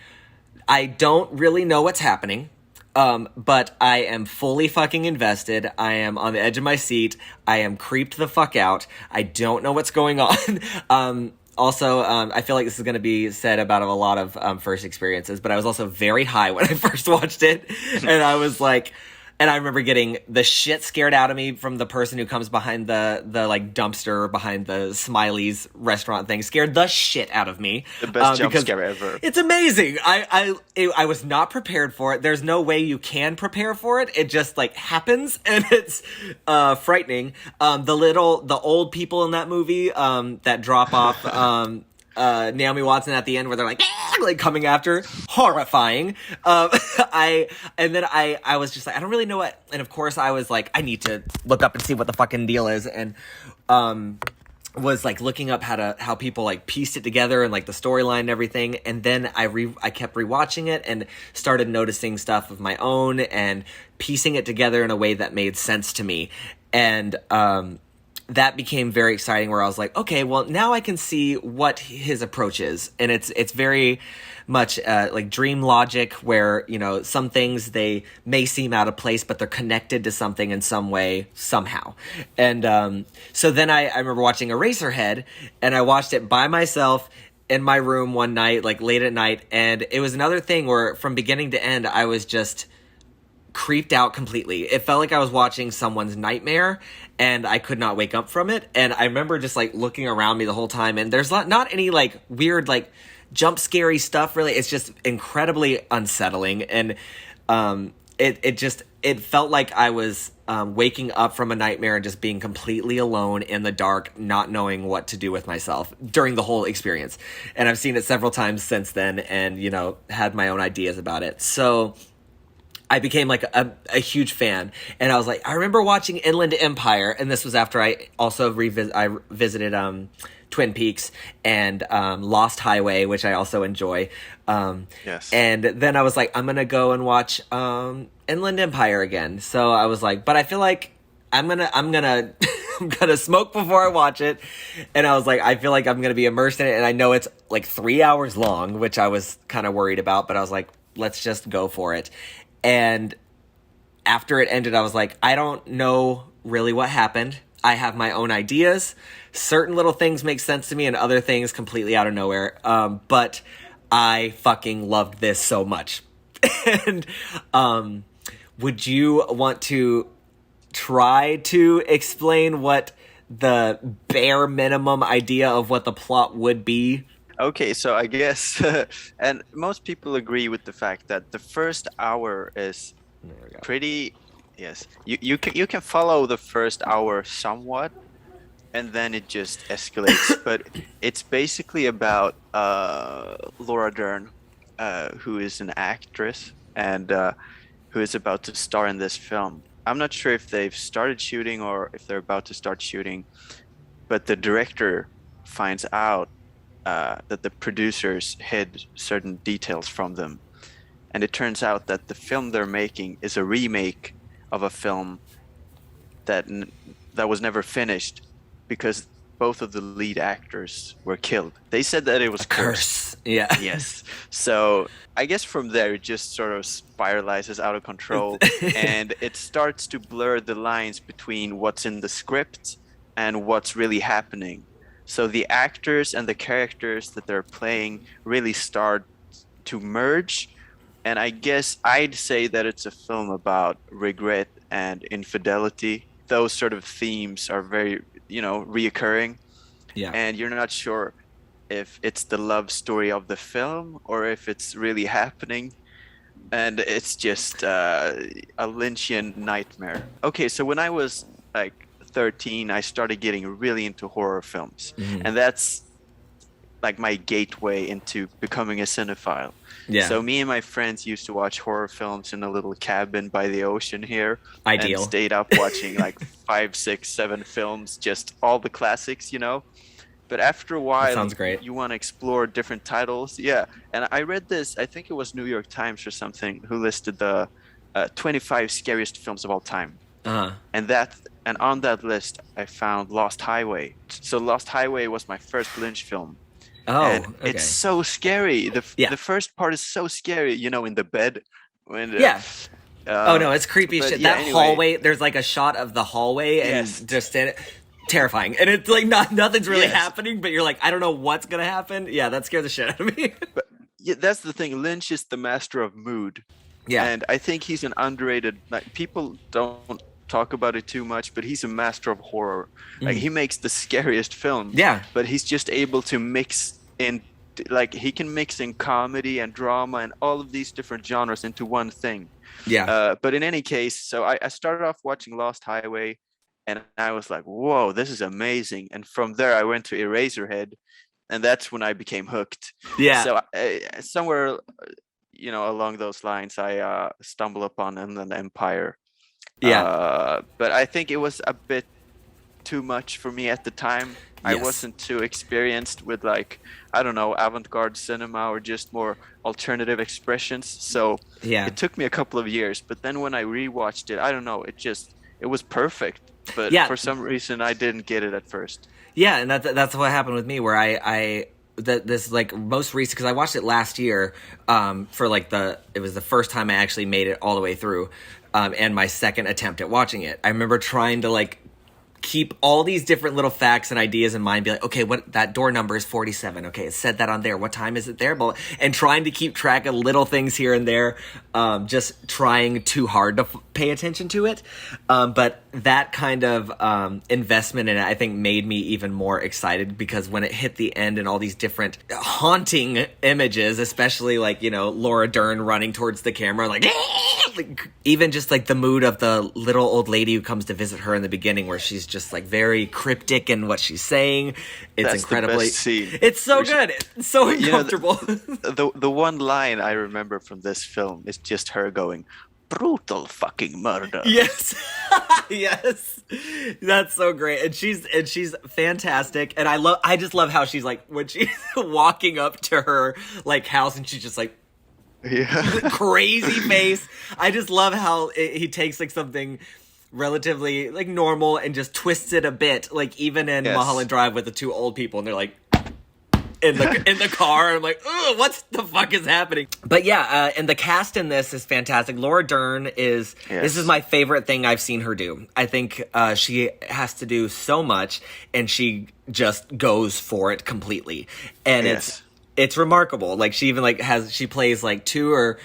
I don't really know what's happening. But I am fully fucking invested. I am on the edge of my seat. I am creeped the fuck out. I don't know what's going on. Also, I feel like this is going to be said about a lot of first experiences, but I was also very high when I first watched it. And I was like, and I remember getting the shit scared out of me from the person who comes behind the like dumpster behind the Smiley's restaurant thing. Scared the shit out of me. The best jump because scare ever. It's amazing. I was not prepared for it. There's no way you can prepare for it. It just like happens, and it's frightening. The old people in that movie that drop off Naomi Watson at the end, where they're like coming after, horrifying. I was just like, I don't really know what, and of course I was like, I need to look up and see what the fucking deal is, and was like looking up how people like pieced it together and like the storyline and everything, and then I kept rewatching it and started noticing stuff of my own and piecing it together in a way that made sense to me, and that became very exciting, where I was like, okay, well, now I can see what his approach is. And it's very much like dream logic, where, you know, some things, they may seem out of place, but they're connected to something in some way, somehow. And so then I remember watching Eraserhead, and I watched it by myself in my room one night, like late at night. And it was another thing where from beginning to end, I was just creeped out completely. It felt like I was watching someone's nightmare, and I could not wake up from it. And I remember just like looking around me the whole time, and there's not any like weird like jump scary stuff really. It's just incredibly unsettling, and it felt like I was waking up from a nightmare and just being completely alone in the dark, not knowing what to do with myself during the whole experience. And I've seen it several times since then, and you know, had my own ideas about it. So I became like a huge fan, and I was like, I remember watching Inland Empire, and this was after I also visited Twin Peaks and Lost Highway, which I also enjoy. Yes. And then I was like, I'm gonna go and watch Inland Empire again. So I was like, but I feel like I'm gonna I'm gonna smoke before I watch it. And I was like, I feel like I'm gonna be immersed in it, and I know it's like 3 hours long, which I was kind of worried about, but I was like, let's just go for it. And after it ended, I was like, I don't know really what happened. I have my own ideas. Certain little things make sense to me, and other things completely out of nowhere. But I fucking loved this so much. And would you want to try to explain what the bare minimum idea of what the plot would be? Okay, so I guess, and most people agree with the fact that the first hour is pretty. Yes, you can follow the first hour somewhat, and then it just escalates. But it's basically about Laura Dern, who is an actress and who is about to star in this film. I'm not sure if they've started shooting or if they're about to start shooting, but the director finds out that the producers hid certain details from them. And it turns out that the film they're making is a remake of a film that that was never finished because both of the lead actors were killed. They said that it was Curse. cursed. Yeah. Yes. So I guess from there it just sort of spiralizes out of control and it starts to blur the lines between what's in the script and what's really happening. So the actors and the characters that they're playing really start to merge. And I guess I'd say that it's a film about regret and infidelity. Those sort of themes are very, reoccurring. Yeah. And you're not sure if it's the love story of the film or if it's really happening. And it's just a Lynchian nightmare. Okay, so when I was like 13, I started getting really into horror films. And that's like my gateway into becoming a cinephile. Yeah. So me and my friends used to watch horror films in a little cabin by the ocean here. Ideal. And stayed up watching like 5, 6, 7 films, just all the classics, But after a while, sounds great. You want to explore different titles. Yeah. And I read this, I think it was New York Times or something, who listed the 25 scariest films of all time. Uh-huh. And on that list, I found Lost Highway. So Lost Highway was my first Lynch film. Oh, and okay. It's so scary. The first part is so scary, in the bed. Yeah. Oh no, it's creepy shit. Yeah, that anyway. hallway, there's like a shot of the hallway and just in it. Terrifying. And it's like nothing's really happening, but you're like, I don't know what's gonna happen. Yeah, that scared the shit out of me. But yeah, that's the thing. Lynch is the master of mood. Yeah. And I think he's an underrated, like, people don't talk about it too much, but he's a master of horror. Like, he makes the scariest films. Yeah. But he's just able to mix in, like, he can mix in comedy and drama and all of these different genres into one thing. Yeah. But in any case, so I started off watching Lost Highway, and I was like, whoa, this is amazing. And from there, I went to Eraserhead, and that's when I became hooked. Yeah. So somewhere, along those lines, I stumbled upon Inland Empire. Yeah. But I think it was a bit too much for me at the time. I wasn't too experienced with, like, I don't know, avant-garde cinema or just more alternative expressions. So it took me a couple of years. But then when I rewatched it, I don't know, it was perfect. But for some reason, I didn't get it at first. Yeah, and that's what happened with me, where this like most recent, because I watched it last year for like it was the first time I actually made it all the way through, and my second attempt at watching it. I remember trying to like keep all these different little facts and ideas in mind, be like, okay, what that door number is 47. Okay, it said that on there. What time is it there? And trying to keep track of little things here and there, just trying too hard to pay attention to it. But that kind of investment in it, I think, made me even more excited, because when it hit the end and all these different haunting images, especially like, Laura Dern running towards the camera, like even just like the mood of the little old lady who comes to visit her in the beginning, where she's just like very cryptic in what she's saying. It's That's incredibly, the best scene. It's so good. It's so uncomfortable. The one line I remember from this film is just her going, "Brutal fucking murder." Yes. Yes. That's so great. And she's fantastic. And I just love how she's like, when she's walking up to her like house and she's just like, crazy face. I just love how he takes like something relatively like normal and just twists it a bit, like even in Mulholland Drive with the two old people, and they're like in the car. I'm like, ugh, what the fuck is happening? But yeah, and the cast in this is fantastic. Laura Dern this is my favorite thing I've seen her do. I think she has to do so much, and she just goes for it completely, and it's remarkable. Like, she even like she plays like 2 or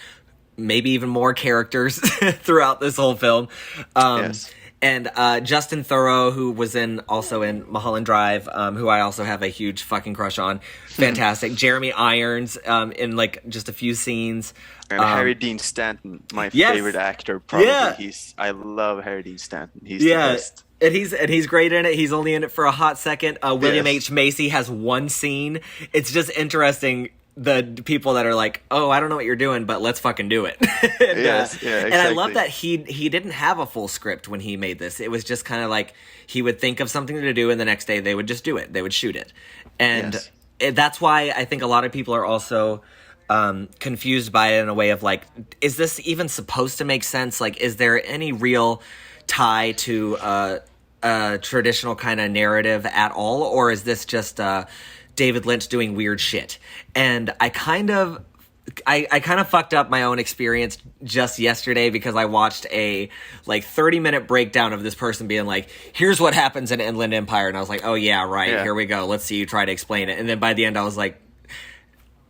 maybe even more characters throughout this whole film. And Justin Theroux, who was also in Mulholland Drive, who I also have a huge fucking crush on. Fantastic. Jeremy Irons in like just a few scenes. And Harry Dean Stanton, my favorite actor, probably. I love Harry Dean Stanton. He's the best. And he's great in it. He's only in it for a hot second. William H. Macy has one scene. It's just interesting the people that are like, oh, I don't know what you're doing, but let's fucking do it. And, Yes, yeah, and I love exactly. that he didn't have a full script when he made this. It was just kind of like he would think of something to do, and the next day they would just do it. They would shoot it, and Yes. that's why I think a lot of people are also confused by it in a way of like, is this even supposed to make sense? Like, is there any real tie to a traditional kind of narrative at all, or is this just David Lynch doing weird shit? And I kind of fucked up my own experience just yesterday because I watched a like 30-minute breakdown of this person being like, here's what happens in Inland Empire, and I was like, oh yeah, right, Yeah. here we go, let's see you try to explain it. And then by the end I was like,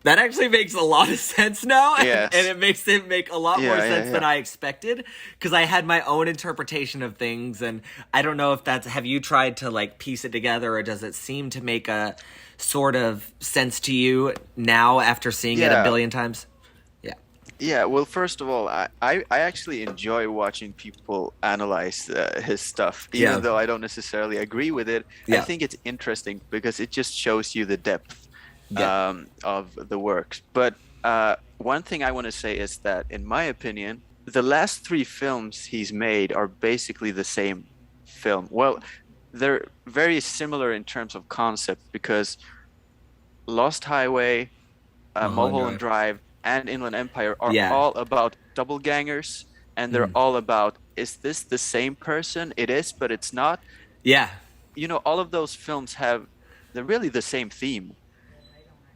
that actually makes a lot of sense now, Yes. and it makes it make a lot more Yeah, sense yeah. than I expected, because I had my own interpretation of things, and I don't know if that's, have you tried to like piece it together, or does it seem to make a sort of sense to you now after seeing it a Yeah. billion times? Yeah. Yeah, well, first of all, I actually enjoy watching people analyze his stuff, even Yeah. though I don't necessarily agree with it. I Yeah. think it's interesting because it just shows you the depth Yeah. of the works. But one thing I want to say is that, in my opinion, the last three films he's made are basically the same film. Well, they're very similar in terms of concept because Lost Highway, Mulholland Drive, and Inland Empire are Yeah. all about doppelgangers, and they're Mm. all about, is this the same person? It is, but it's not. Yeah. You know, all of those films they're really the same theme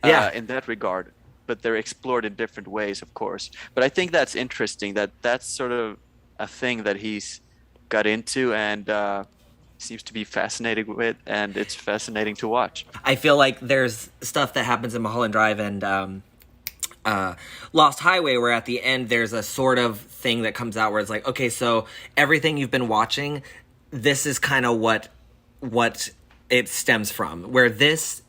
Yeah. in that regard, but they're explored in different ways, of course. But I think that's interesting that that's sort of a thing that he's got into and seems to be fascinated with, and it's fascinating to watch. I feel like there's stuff that happens in Mulholland Drive and Lost Highway where at the end there's a sort of thing that comes out where it's like, okay, so everything you've been watching, this is kind of what it stems from. Where this,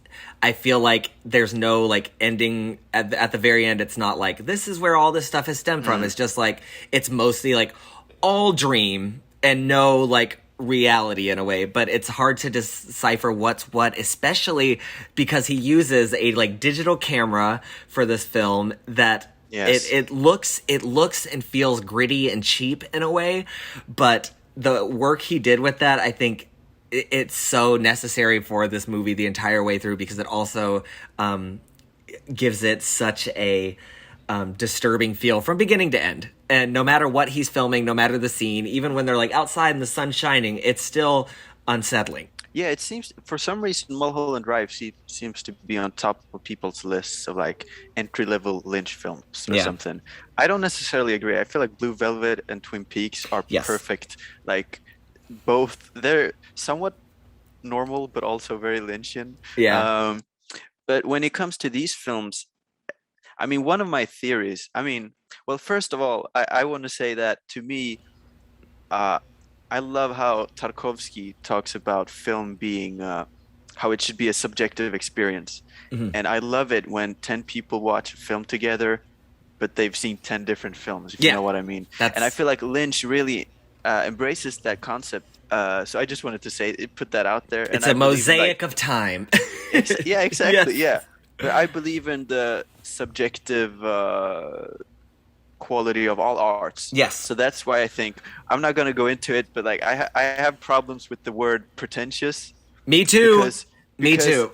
I feel like there's no like ending at the very end. It's not like this is where all this stuff has stemmed from. It's just like it's mostly like all dream and no like reality in a way, but it's hard to decipher what's what, especially because he uses a like digital camera for this film that Yes. it looks and feels gritty and cheap in a way, but the work he did with that, I think it's so necessary for this movie the entire way through, because it also gives it such a disturbing feel from beginning to end. And no matter what he's filming, no matter the scene, even when they're like outside and the sun's shining, it's still unsettling. Yeah, it seems for some reason Mulholland Drive seems to be on top of people's lists of like entry-level Lynch films or Yeah. something. I don't necessarily agree. I feel like Blue Velvet and Twin Peaks are Yes. perfect. Like both, they're somewhat normal but also very Lynchian. Yeah. But when it comes to these films, I mean, one of my theories, well, first of all, I want to say that to me, I love how Tarkovsky talks about film being how it should be a subjective experience. Mhm. And I love it when 10 people watch a film together, but they've seen 10 different films, if Yeah. you know what I mean. That's- And I feel like Lynch really embraces that concept. So I just wanted to put that out there. It's and a I believe, mosaic like, of time. yeah, exactly. Yes. Yeah. But I believe in the subjective quality of all arts. Yes. So that's why I think I'm not going to go into it, but like I have problems with the word pretentious. Me too. Because, Me too.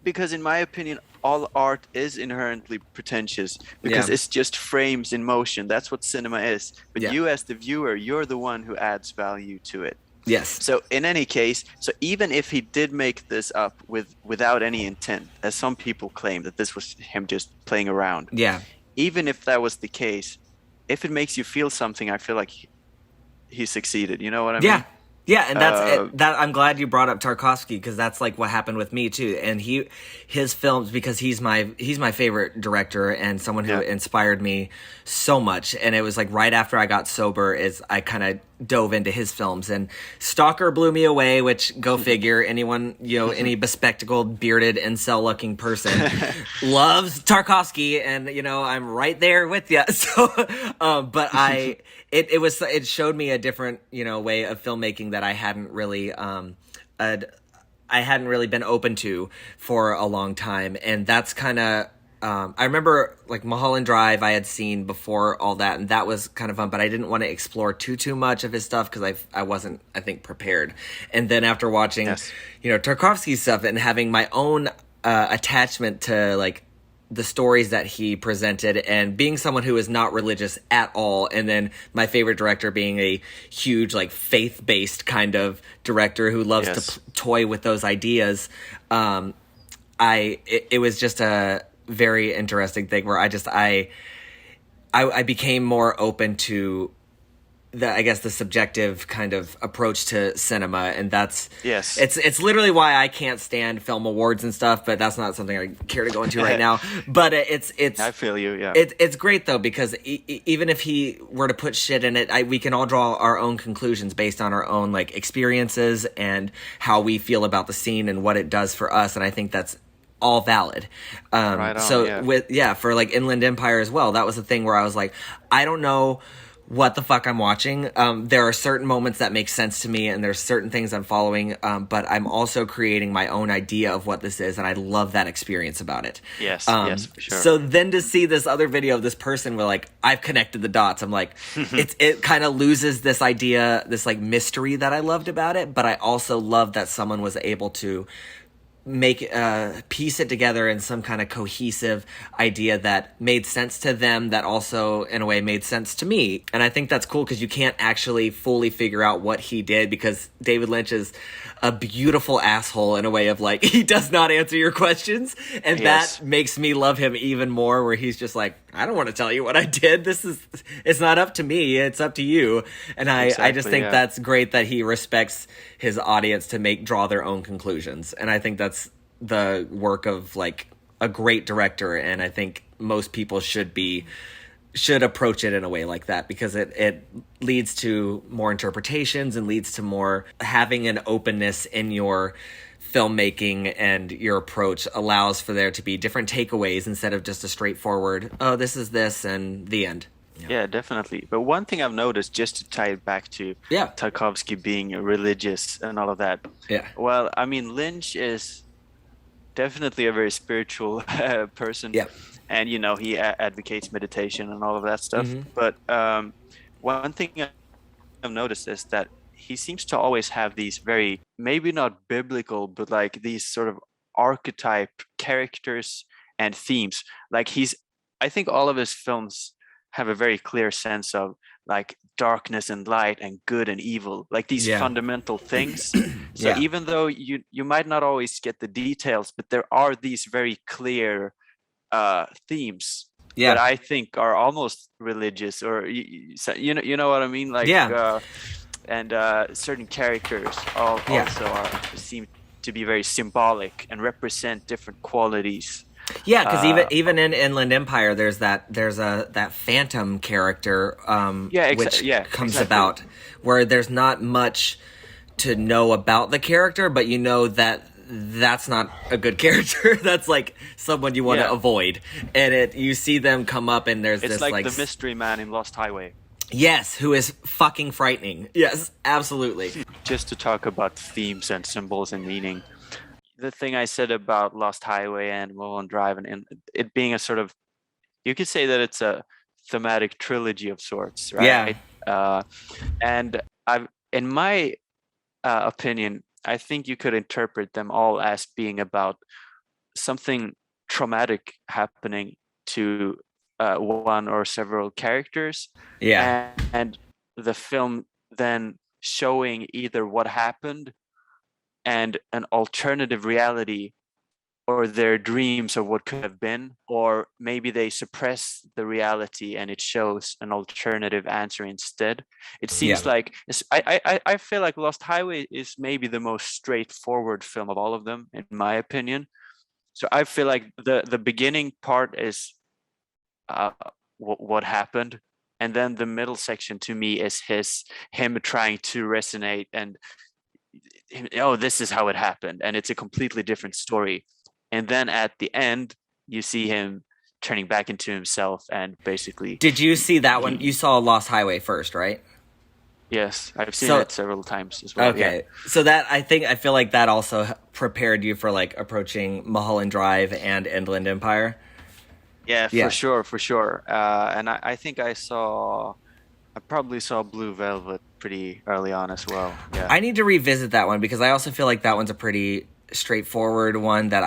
Because in my opinion, all art is inherently pretentious because Yeah. it's just frames in motion. That's what cinema is. But Yeah. you as the viewer, you're the one who adds value to it. Yes. So in any case, so even if he did make this up without any intent, as some people claim that this was him just playing around, Yeah. even if that was the case, if it makes you feel something, I feel like he succeeded. You know what I mean? Yeah. Yeah, and that's that. I'm glad you brought up Tarkovsky, because that's like what happened with me too. And his films, because he's my favorite director and someone who Yeah. inspired me so much. And it was like right after I got sober is I kind of dove into his films, and Stalker blew me away. Which, go figure, anyone, any bespectacled, bearded, incel-looking person loves Tarkovsky, and I'm right there with you. So, but it showed me a different way of filmmaking that I hadn't really been open to for a long time, and that's kind of I remember like Mulholland Drive I had seen before all that, and that was kind of fun, but I didn't want to explore too much of his stuff because I wasn't, I think, prepared. And then after watching, Yes. Tarkovsky's stuff and having my own attachment to like the stories that he presented, and being someone who is not religious at all, and then my favorite director being a huge like faith-based kind of director who loves Yes. to toy with those ideas, it was just a very interesting thing where I became more open to the subjective kind of approach to cinema, and that's Yes. it's literally why I can't stand film awards and stuff, but that's not something I care to go into right now. But it's I feel you. Yeah. it's great though, because even if he were to put shit in it, we can all draw our own conclusions based on our own like experiences and how we feel about the scene and what it does for us, and I think that's all valid. Right on, So yeah. for like Inland Empire as well, that was the thing where I was like, I don't know what the fuck I'm watching. There are certain moments that make sense to me, and there's certain things I'm following, but I'm also creating my own idea of what this is, and I love that experience about it. Yes, yes, for sure. So then to see this other video of this person where like I've connected the dots, I'm like, it kind of loses this idea, this like mystery that I loved about it, but I also love that someone was able to piece it together in some kind of cohesive idea that made sense to them, that also in a way made sense to me. And I think that's cool because you can't actually fully figure out what he did, because David Lynch is a beautiful asshole in a way of like, he does not answer your questions, and Yes. that makes me love him even more, where he's just like, I don't want to tell you what I did, it's not up to me, it's up to you. And I just Exactly, think yeah. that's great that he respects his audience to draw their own conclusions, and I think that's the work of like a great director, and I think most people should approach it in a way like that, because it leads to more interpretations and leads to more having an openness in your filmmaking, and your approach allows for there to be different takeaways instead of just a straightforward, oh, this is this and the end. Yeah, definitely. But one thing I've noticed, just to tie it back to Yeah. Tarkovsky being religious and all of that. Yeah. Well, I mean, Lynch is definitely a very spiritual person. Yeah. And, he advocates meditation and all of that stuff. Mhm. But one thing I've noticed is that he seems to always have these very, maybe not biblical, but like these sort of archetype characters and themes. Like I think all of his films have a very clear sense of like darkness and light and good and evil, like these Yeah. fundamental things. So Yeah. even though you might not always get the details, but there are these very clear themes Yeah. that I think are almost religious, or you know what I mean, like Yeah. and certain characters Yeah. also seem to be very symbolic and represent different qualities. Yeah, because even in Inland Empire, there's that phantom character, which comes exactly. about, where there's not much to know about the character, but you know that that's not a good character. That's like someone you want to avoid, and you see them come up, and there's It's this like the mystery man in Lost Highway. Yes, who is fucking frightening. Yes, absolutely. Just to talk about themes and symbols and meaning. The thing I said about Lost Highway and Mulholland Drive, and it being a sort of, you could say that it's a thematic trilogy of sorts, right? Yeah. And in my opinion, I think you could interpret them all as being about something traumatic happening to one or several characters. Yeah. And the film then showing either what happened and an alternative reality, or their dreams of what could have been, or maybe they suppress the reality and it shows an alternative answer instead. It seems like I feel like Lost Highway is maybe the most straightforward film of all of them, in my opinion. So I feel like the beginning part is what happened, and then the middle section to me is him trying to resonate and, oh, this is how it happened, and it's a completely different story. And then at the end, you see him turning back into himself and basically. Did you see that one? You saw Lost Highway first, right? Yes, I've seen it several times as well. Okay, yeah. So that I feel like that also prepared you for like approaching Mulholland Drive and Inland Empire. Yeah, Yeah. for sure. And I think I probably saw Blue Velvet pretty early on as well. Yeah. I need to revisit that one because I also feel like that one's a pretty straightforward one that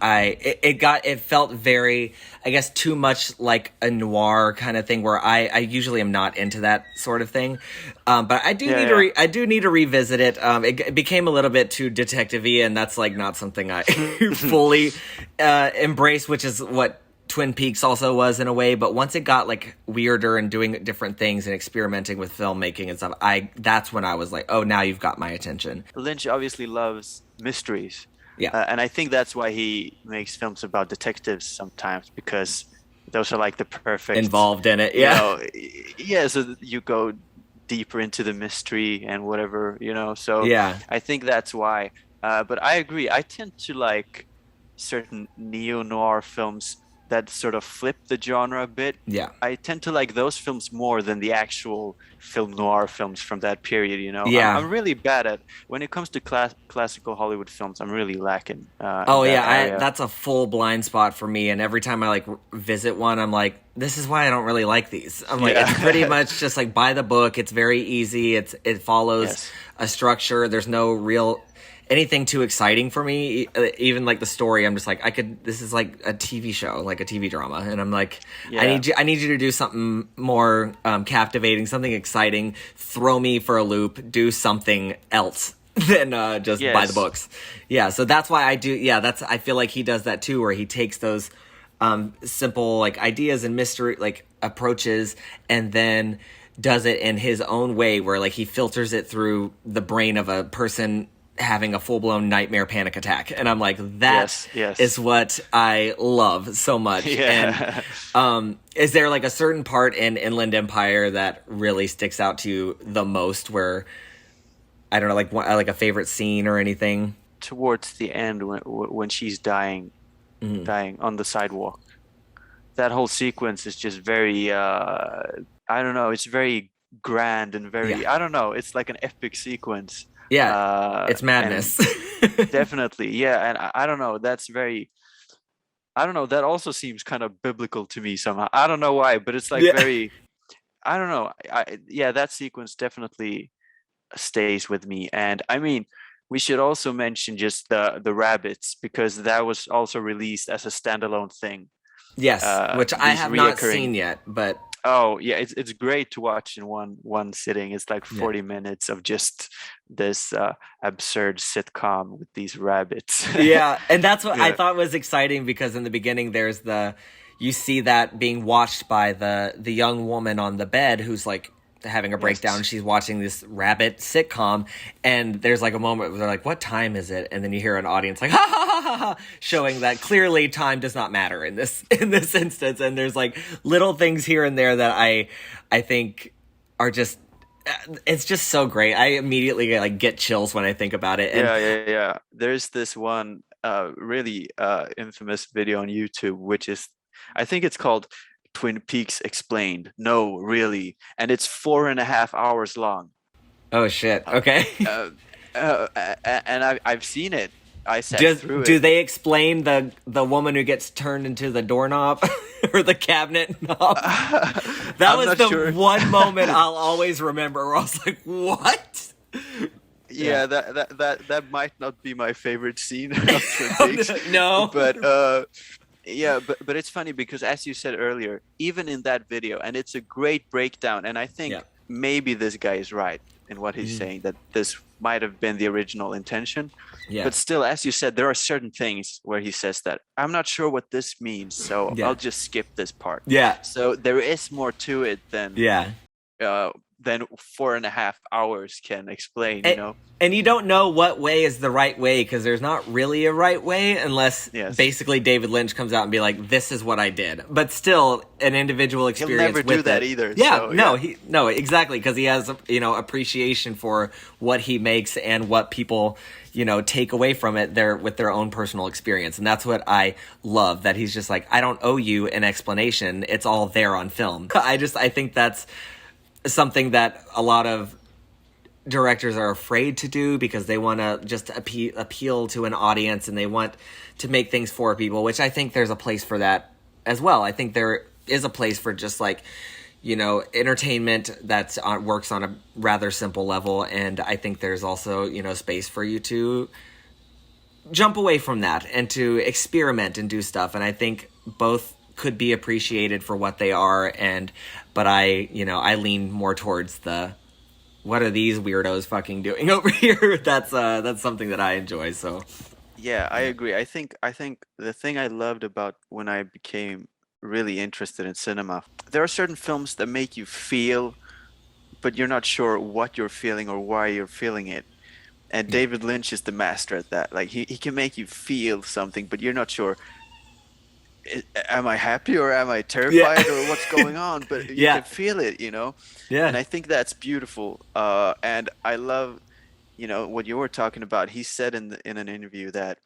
it felt very, I guess, too much like a noir kind of thing where I usually am not into that sort of thing. But I do Yeah, need yeah. I do need to revisit it. It became a little bit too detective-y, and that's like not something I fully embrace, which is what Twin Peaks also was in a way. But once it got like weirder and doing different things and experimenting with filmmaking and stuff, that's when I was like, oh, now you've got my attention. Lynch obviously loves mysteries. Yeah. And I think that's why he makes films about detectives sometimes, because those are like the perfect, Involved in it. you Yeah. know, yeah, so that you go deeper into the mystery and whatever, So Yeah. I think that's why. But I agree. I tend to like certain neo-noir films that sort of flip the genre a bit. Yeah. I tend to like those films more than the actual film noir films from that period, Yeah. I'm really bad at when it comes to classical Hollywood films. I'm really lacking in Oh that yeah, area. that's a full blind spot for me. And every time I like visit one, I'm like, this is why I don't really like these. I'm like, it's pretty Yeah. much just like by the book. It's very easy. It follows Yes. a structure. There's no real anything too exciting for me. Even like the story, I'm just like, this is like a TV show, like a TV drama, and I'm like, Yeah. I need you to do something more captivating, something exciting. Throw me for a loop. Do something else than just by the Yes. books. Yeah, so that's why I do. Yeah, I feel like he does that too, where he takes those simple like ideas and mystery like approaches, and then does it in his own way, where like he filters it through the brain of a person having a full-blown nightmare panic attack, and I'm like, that Yes. Yes. is what I love so much. Yeah. And is there like a certain part in Inland Empire that really sticks out to you the most, where I don't know, like a favorite scene or anything? Towards the end, when she's dying, dying on the sidewalk, that whole sequence is just very I don't know, it's very grand and Yeah. very, I don't know, it's like an epic sequence. Yeah, it's And madness. definitely, yeah, and I don't know, that's very, I don't know, that also seems kind of biblical to me somehow. I don't know why, but it's like Yeah. very, I don't know. Yeah, that sequence definitely stays with me. And I mean, we should also mention just the rabbits, because that was also released as a standalone thing. Yes, which I These have not reoccurring. seen yet, but Oh yeah, it's great to watch in one sitting. It's like yeah. 40 minutes of just this absurd sitcom with these rabbits. Yeah, and that's what I Yeah. thought was exciting, because in the beginning there's you see that being watched by the young woman on the bed who's like having a breakdown. Yes. She's watching this rabbit sitcom, and there's like a moment where they're like, "What time is it?" And then you hear an audience like, "Ha ha ha ha ha," showing that clearly time does not matter in this in this instance. And there's like little things here and there that I think are just it's just so great. I immediately like get chills when I think about it. And Yeah. There's this one really infamous video on YouTube, which is, I think it's called Twin Peaks Explained. No, really. And it's 4.5 hours long. oh shit, Uh, okay. uh, and I've seen it. I sat Just through do it. they explain the woman who gets turned into the doorknob or the cabinet knob? That I'm was not the sure. one moment I'll always remember where I was like, "What?" Yeah, that might not be my favorite scene of Twin Peaks, No. but yeah, but it's funny because, as you said earlier, even in that video, and it's a great breakdown, and I think Yeah. maybe this guy is right in what he's saying, that this might have been the original intention. Yeah. But still, as you said, there are certain things where he says that I'm not sure what this means, so Yeah. I'll just skip this part. Yeah. So there is more to it Yeah. than 4.5 hours can explain. And you don't know what way is the right way, because there's not really a right way unless Yes. basically David Lynch comes out and be like, "This is what I did." But still, an individual He'll experience. never do with that it. either. Yeah, so, no, yeah. no, exactly, because he has appreciation for what he makes and what people take away from it with their own personal experience, and that's what I love. That he's just like, I don't owe you an explanation; it's all there on film. I think that's something that a lot of directors are afraid to do, because they want to just appeal to an audience, and they want to make things for people, which I think there's a place for that as well. I think there is a place for just like, entertainment that works on a rather simple level, and I think there's also space for you to jump away from that and to experiment and do stuff. And I think both could be appreciated for what they are. But I lean more towards the, what are these weirdos fucking doing over here? That's something that I enjoy. So Yeah, I agree. I think the thing I loved about when I became really interested in cinema, there are certain films that make you feel, but you're not sure what you're feeling or why you're feeling it. And David Lynch is the master at that. Like he can make you feel something, but you're not sure, am I happy or am I yeah, terrified or what's going on? But you yeah, can feel it, And yeah, I think that's beautiful. And I love, what you were talking about. He said in an interview that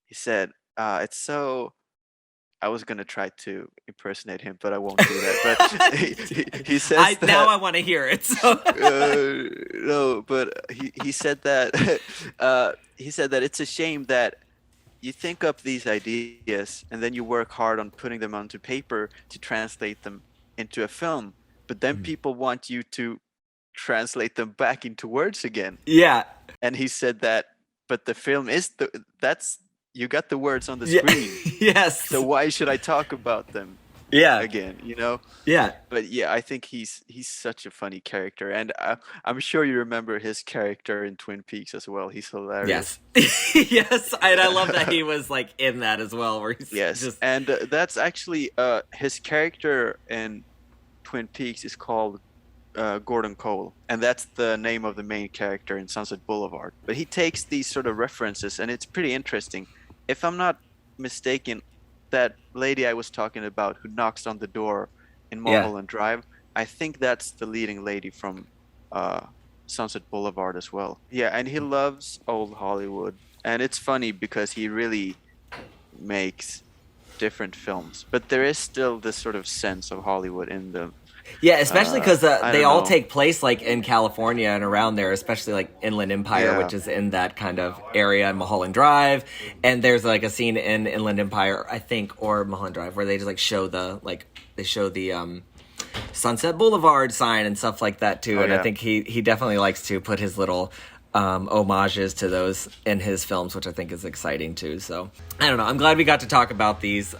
he said, it's so. I was gonna try to impersonate him, but I won't do that. But he says I now that. I want to hear it. So No, but he said that he said that it's a shame that you think up these ideas and then you work hard on putting them onto paper to translate them into a film, but then people want you to translate them back into words again. yeah, And he said that, but the film is that's you got the words on the yeah, screen, so yes, why should I talk about them yeah, again? yeah. But yeah, I think he's such a funny character, and I'm sure you remember his character in Twin Peaks as well. He's hilarious. Yes. Yes. And I love that he was like in that as well, where he's Yes, just, and that's actually his character in Twin Peaks is called Gordon Cole, and that's the name of the main character in Sunset Boulevard. But he takes these sort of references, and it's pretty interesting. If I'm not mistaken, that lady I was talking about who knocks on the door in yeah. Mulholland Drive, I think that's the leading lady from uh, Sunset Boulevard as well. Yeah, and he loves old Hollywood, and it's funny because he really makes different films, but there is still this sort of sense of Hollywood in them. Yeah, especially because I they don't all know. take place like in California and around there, especially like Inland Empire, Yeah. which is in that kind of area in Mulholland Drive. And there's like a scene in Inland Empire, I think, or Mulholland Drive, where they just like show the Sunset Boulevard sign and stuff like that too. Oh And I yeah. think he definitely likes to put his little homages to those in his films, which I think is exciting too. So I don't know. I'm glad we got to talk about these.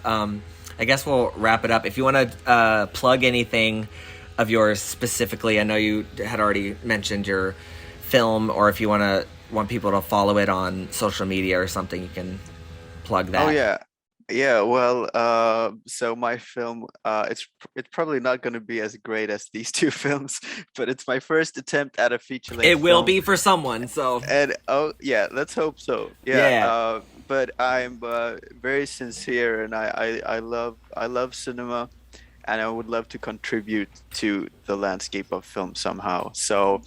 I guess we'll wrap it up. If you want to plug anything of yours specifically, I know you had already mentioned your film, or if you want people to follow it on social media or something, you can plug Oh that. yeah. Yeah, well, so my film, it's probably not going to be as great as these two films, but it's my first attempt at a It feature-length will film, be for someone. So and oh yeah, let's hope so. Yeah, yeah, but I'm very sincere, and I love cinema, and I would love to contribute to the landscape of film somehow. So,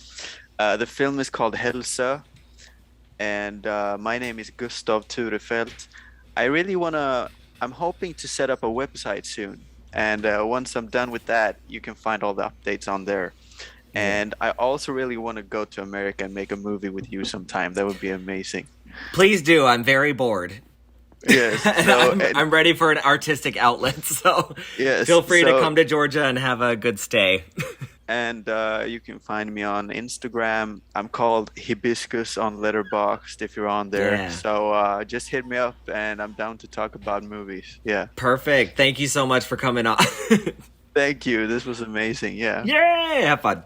the film is called Hälsa, and my name is Gustav Turefeldt. I really I'm hoping to set up a website soon. And once I'm done with that, you can find all the updates on there. yeah. And I also really want to go to America and make a movie with you sometime. That would be amazing. Please do. I'm very bored. Yes. And So, I'm ready for an artistic outlet. So yes. feel free to So, come to Georgia and have a good stay. and you can find me on Instagram. I'm called Hibiscus on Letterboxd if you're on there. Yeah. So just hit me up, and I'm down to talk about movies. Yeah. Perfect. Thank you so much for coming on. Thank you. This was amazing. Yeah. Yay! Have fun.